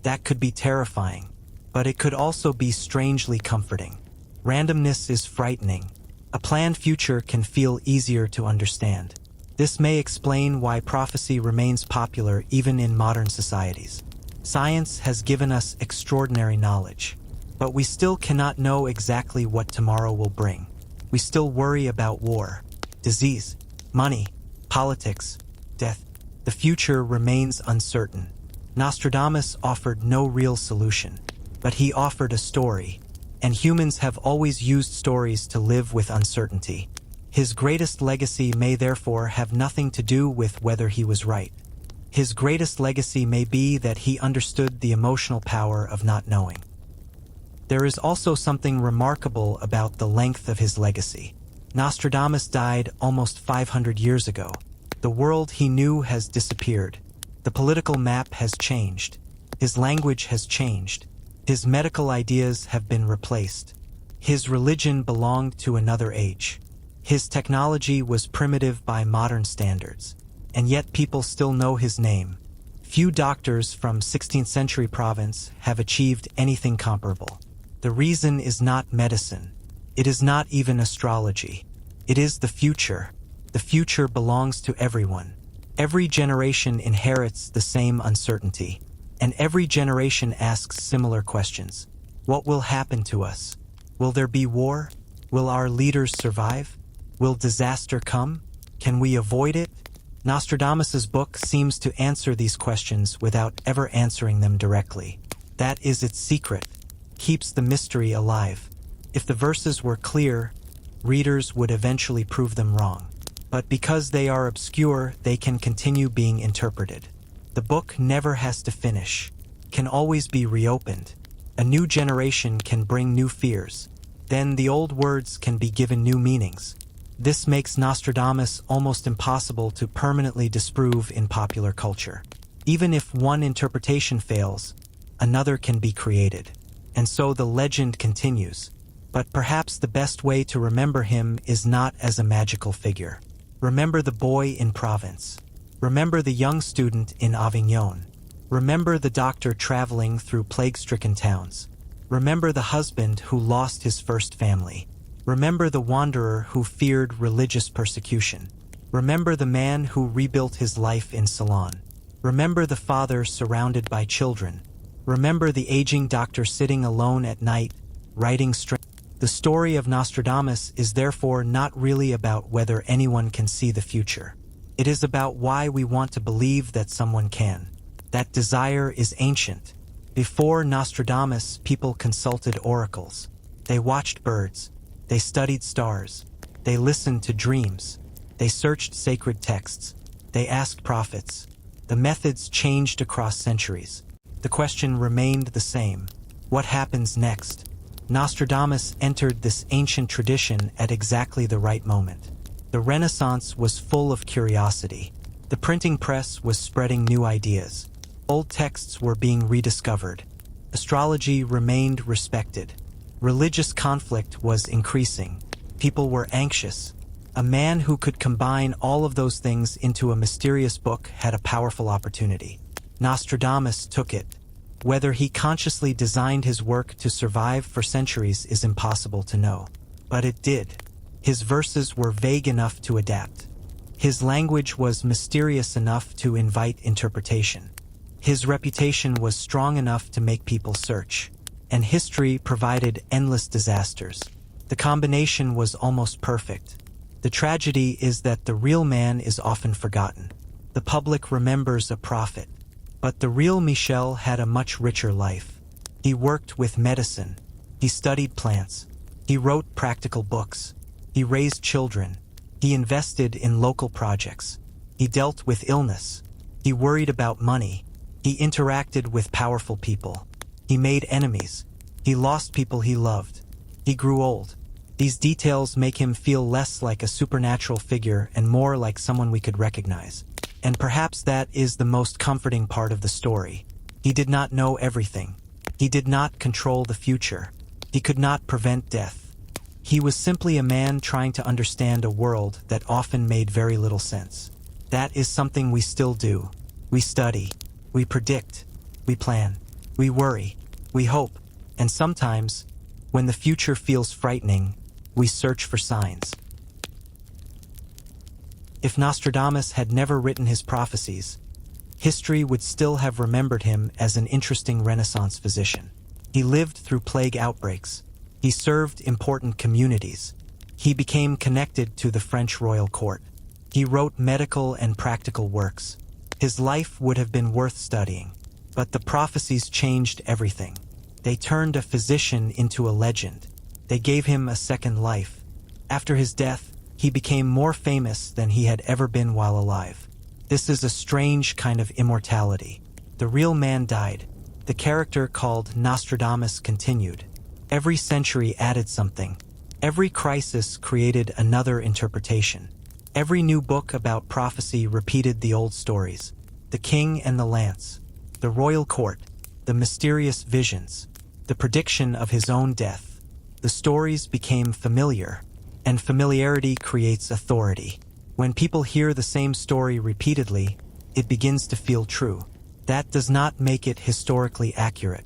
Speaker 1: That could be terrifying, but it could also be strangely comforting. Randomness is frightening. A planned future can feel easier to understand. This may explain why prophecy remains popular even in modern societies. Science has given us extraordinary knowledge, but we still cannot know exactly what tomorrow will bring. We still worry about war, disease, money, politics, death. The future remains uncertain. Nostradamus offered no real solution, but he offered a story, and humans have always used stories to live with uncertainty. His greatest legacy may therefore have nothing to do with whether he was right. His greatest legacy may be that he understood the emotional power of not knowing. There is also something remarkable about the length of his legacy. Nostradamus died almost 500 years ago. The world he knew has disappeared. The political map has changed. His language has changed. His medical ideas have been replaced. His religion belonged to another age. His technology was primitive by modern standards. And yet people still know his name. Few doctors from 16th century Provence have achieved anything comparable. The reason is not medicine. It is not even astrology. It is the future. The future belongs to everyone. Every generation inherits the same uncertainty, and every generation asks similar questions. What will happen to us? Will there be war? Will our leaders survive? Will disaster come? Can we avoid it? Nostradamus's book seems to answer these questions without ever answering them directly. That is its secret. Keeps the mystery alive. If the verses were clear, readers would eventually prove them wrong. But because they are obscure, they can continue being interpreted. The book never has to finish, can always be reopened. A new generation can bring new fears. Then the old words can be given new meanings. This makes Nostradamus almost impossible to permanently disprove in popular culture. Even if one interpretation fails, another can be created. And so the legend continues. But perhaps the best way to remember him is not as a magical figure. Remember the boy in Provence. Remember the young student in Avignon. Remember the doctor traveling through plague-stricken towns. Remember the husband who lost his first family. Remember the wanderer who feared religious persecution. Remember the man who rebuilt his life in Ceylon. Remember the father surrounded by children. Remember the aging doctor sitting alone at night, writing strength. The story of Nostradamus is therefore not really about whether anyone can see the future. It is about why we want to believe that someone can. That desire is ancient. Before Nostradamus, people consulted oracles. They watched birds. They studied stars. They listened to dreams. They searched sacred texts. They asked prophets. The methods changed across centuries. The question remained the same. What happens next? Nostradamus entered this ancient tradition at exactly the right moment. The Renaissance was full of curiosity. The printing press was spreading new ideas. Old texts were being rediscovered. Astrology remained respected. Religious conflict was increasing. People were anxious. A man who could combine all of those things into a mysterious book had a powerful opportunity. Nostradamus took it. Whether he consciously designed his work to survive for centuries is impossible to know. But it did. His verses were vague enough to adapt. His language was mysterious enough to invite interpretation. His reputation was strong enough to make people search. And history provided endless disasters. The combination was almost perfect. The tragedy is that the real man is often forgotten. The public remembers a prophet. But the real Michel had a much richer life. He worked with medicine. He studied plants. He wrote practical books. He raised children. He invested in local projects. He dealt with illness. He worried about money. He interacted with powerful people. He made enemies. He lost people he loved. He grew old. These details make him feel less like a supernatural figure and more like someone we could recognize. And perhaps that is the most comforting part of the story. He did not know everything. He did not control the future. He could not prevent death. He was simply a man trying to understand a world that often made very little sense. That is something we still do. We study. We predict. We plan. We worry. We hope. And sometimes, when the future feels frightening, we search for signs. If Nostradamus had never written his prophecies, history would still have remembered him as an interesting Renaissance physician. He lived through plague outbreaks. He served important communities. He became connected to the French royal court. He wrote medical and practical works. His life would have been worth studying. But the prophecies changed everything. They turned a physician into a legend. They gave him a second life. After his death, he became more famous than he had ever been while alive. This is a strange kind of immortality. The real man died. The character called Nostradamus continued. Every century added something. Every crisis created another interpretation. Every new book about prophecy repeated the old stories. The king and the lance. The royal court. The mysterious visions. The prediction of his own death. The stories became familiar. And familiarity creates authority. When people hear the same story repeatedly, it begins to feel true. That does not make it historically accurate.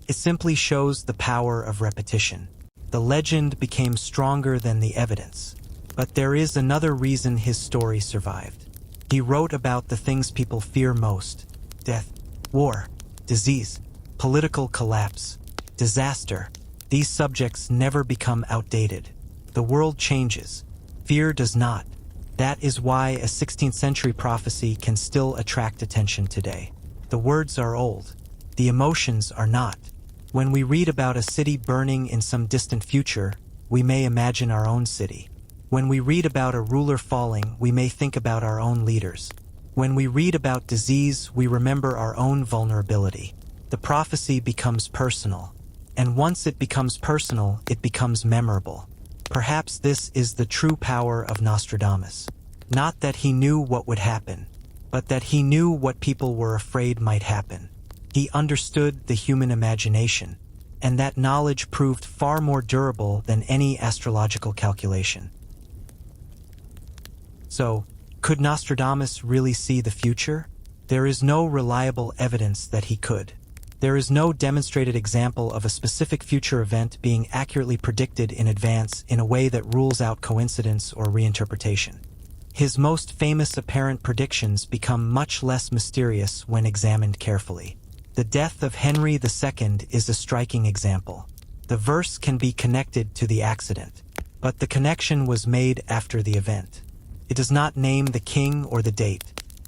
Speaker 1: It simply shows the power of repetition. The legend became stronger than the evidence. But there is another reason his story survived. He wrote about the things people fear most: death, war, disease, political collapse, disaster. These subjects never become outdated. The world changes. Fear does not. That is why a 16th century prophecy can still attract attention today. The words are old. The emotions are not. When we read about a city burning in some distant future, we may imagine our own city. When we read about a ruler falling, we may think about our own leaders. When we read about disease, we remember our own vulnerability. The prophecy becomes personal. And once it becomes personal, it becomes memorable. Perhaps this is the true power of Nostradamus. Not that he knew what would happen, but that he knew what people were afraid might happen. He understood the human imagination, and that knowledge proved far more durable than any astrological calculation. So, could Nostradamus really see the future? There is no reliable evidence that he could. There is no demonstrated example of a specific future event being accurately predicted in advance in a way that rules out coincidence or reinterpretation. His most famous apparent predictions become much less mysterious when examined carefully. The death of Henry II is a striking example. The verse can be connected to the accident, but the connection was made after the event. It does not name the king or the date.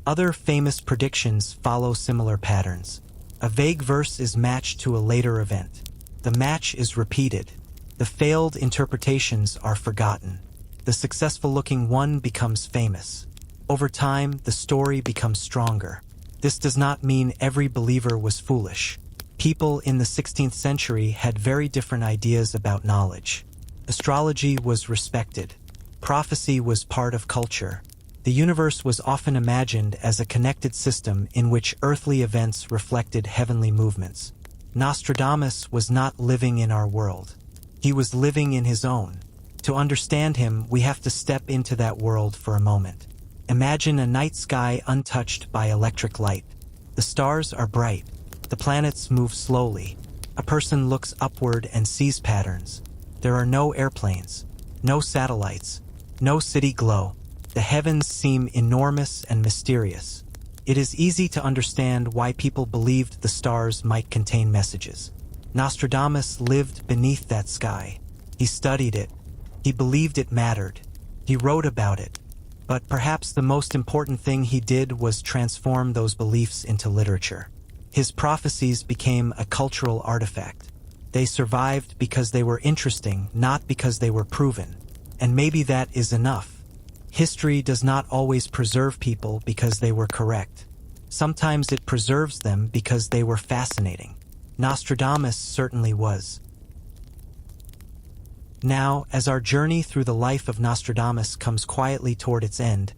Speaker 1: Other famous predictions follow similar patterns. A vague verse is matched to a later event. The match is repeated. The failed interpretations are forgotten. The successful-looking one becomes famous. Over time, the story becomes stronger. This does not mean every believer was foolish. People in the 16th century had very different ideas about knowledge. Astrology was respected. Prophecy was part of culture. The universe was often imagined as a connected system in which earthly events reflected heavenly movements. Nostradamus was not living in our world. He was living in his own. To understand him, we have to step into that world for a moment. Imagine a night sky untouched by electric light. The stars are bright. The planets move slowly. A person looks upward and sees patterns. There are no airplanes, no satellites, no city glow. The heavens seem enormous and mysterious. It is easy to understand why people believed the stars might contain messages. Nostradamus lived beneath that sky. He studied it. He believed it mattered. He wrote about it. But perhaps the most important thing he did was transform those beliefs into literature. His prophecies became a cultural artifact. They survived because they were interesting, not because they were proven. And maybe that is enough. History does not always preserve people because they were correct. Sometimes it preserves them because they were fascinating. Nostradamus certainly was. Now, as our journey through the life of Nostradamus comes quietly toward its end,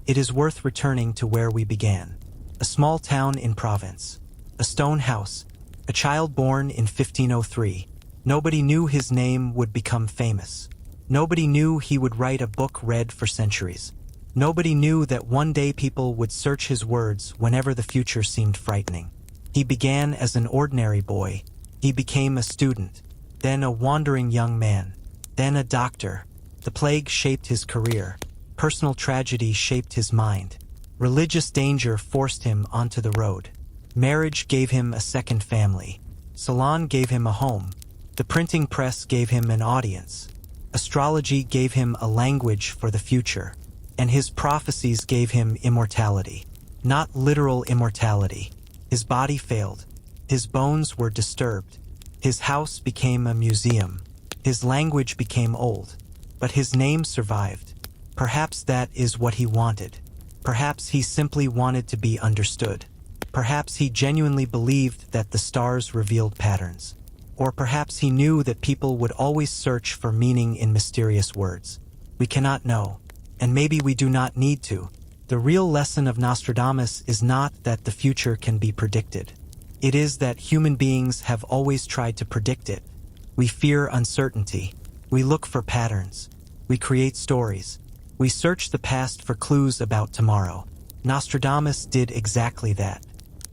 Speaker 1: it is worth returning to where we began. A small town in Provence. A stone house. A child born in 1503. Nobody knew his name would become famous. Nobody knew he would write a book read for centuries. Nobody knew that one day people would search his words whenever the future seemed frightening. He began as an ordinary boy. He became a student, then a wandering young man, then a doctor. The plague shaped his career. Personal tragedy shaped his mind. Religious danger forced him onto the road. Marriage gave him a second family. Salon gave him a home. The printing press gave him an audience. Astrology gave him a language for the future. And his prophecies gave him immortality. Not literal immortality. His body failed. His bones were disturbed. His house became a museum. His language became old. But his name survived. Perhaps that is what he wanted. Perhaps he simply wanted to be understood. Perhaps he genuinely believed that the stars revealed patterns. Or perhaps he knew that people would always search for meaning in mysterious words. We cannot know. And maybe we do not need to. The real lesson of Nostradamus is not that the future can be predicted. It is that human beings have always tried to predict it. We fear uncertainty. We look for patterns. We create stories. We search the past for clues about tomorrow. Nostradamus did exactly that.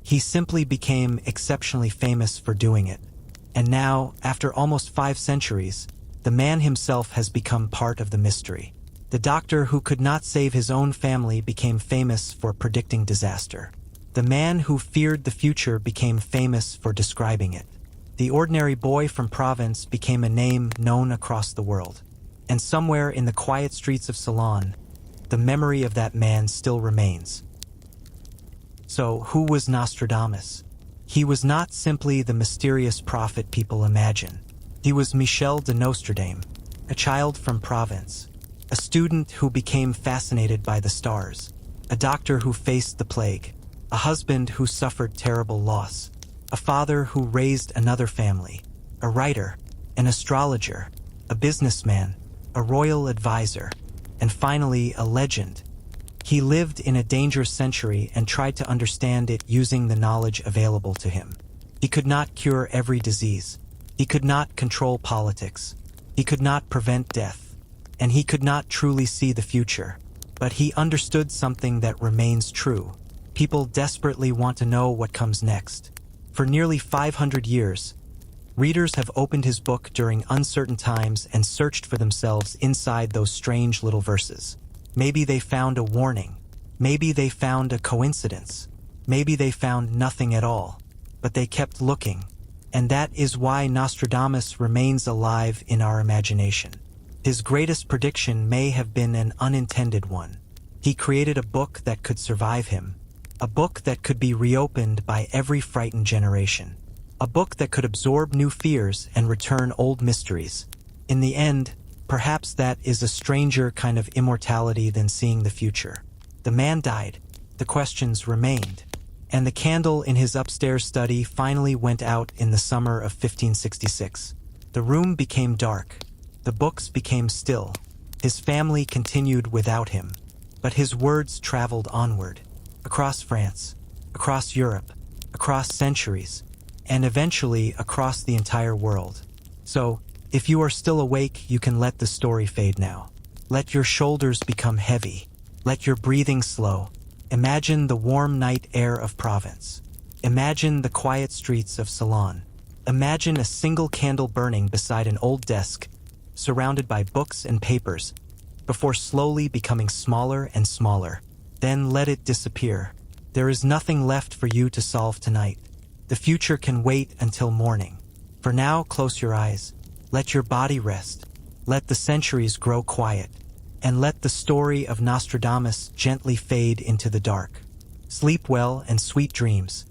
Speaker 1: He simply became exceptionally famous for doing it. And now, after almost 5 centuries, the man himself has become part of the mystery. The doctor who could not save his own family became famous for predicting disaster. The man who feared the future became famous for describing it. The ordinary boy from Provence became a name known across the world. And somewhere in the quiet streets of Ceylon, the memory of that man still remains. So, who was Nostradamus? He was not simply the mysterious prophet people imagine. He was Michel de Nostradame, a child from Provence, a student who became fascinated by the stars, a doctor who faced the plague, a husband who suffered terrible loss, a father who raised another family, a writer, an astrologer, a businessman, a royal advisor, and finally a legend. He lived in a dangerous century and tried to understand it using the knowledge available to him. He could not cure every disease. He could not control politics. He could not prevent death. And he could not truly see the future. But he understood something that remains true. People desperately want to know what comes next. For nearly 500 years, readers have opened his book during uncertain times and searched for themselves inside those strange little verses. Maybe they found a warning. Maybe they found a coincidence. Maybe they found nothing at all. But they kept looking. And that is why Nostradamus remains alive in our imagination. His greatest prediction may have been an unintended one. He created a book that could survive him. A book that could be reopened by every frightened generation. A book that could absorb new fears and return old mysteries. In the end, perhaps that is a stranger kind of immortality than seeing the future. The man died. The questions remained. and the candle in his upstairs study finally went out in the summer of 1566. The room became dark. The books became still. His family continued without him. But his words traveled onward, across France, across Europe, across centuries, and eventually across the entire world. So, if you are still awake, you can let the story fade now. Let your shoulders become heavy. Let your breathing slow. Imagine the warm night air of Provence. Imagine the quiet streets of Ceylon. Imagine a single candle burning beside an old desk, surrounded by books and papers, before slowly becoming smaller and smaller. Then let it disappear. There is nothing left for you to solve tonight. The future can wait until morning. For now, close your eyes. Let your body rest. Let the centuries grow quiet. And let the story of Nostradamus gently fade into the dark. Sleep well and sweet dreams.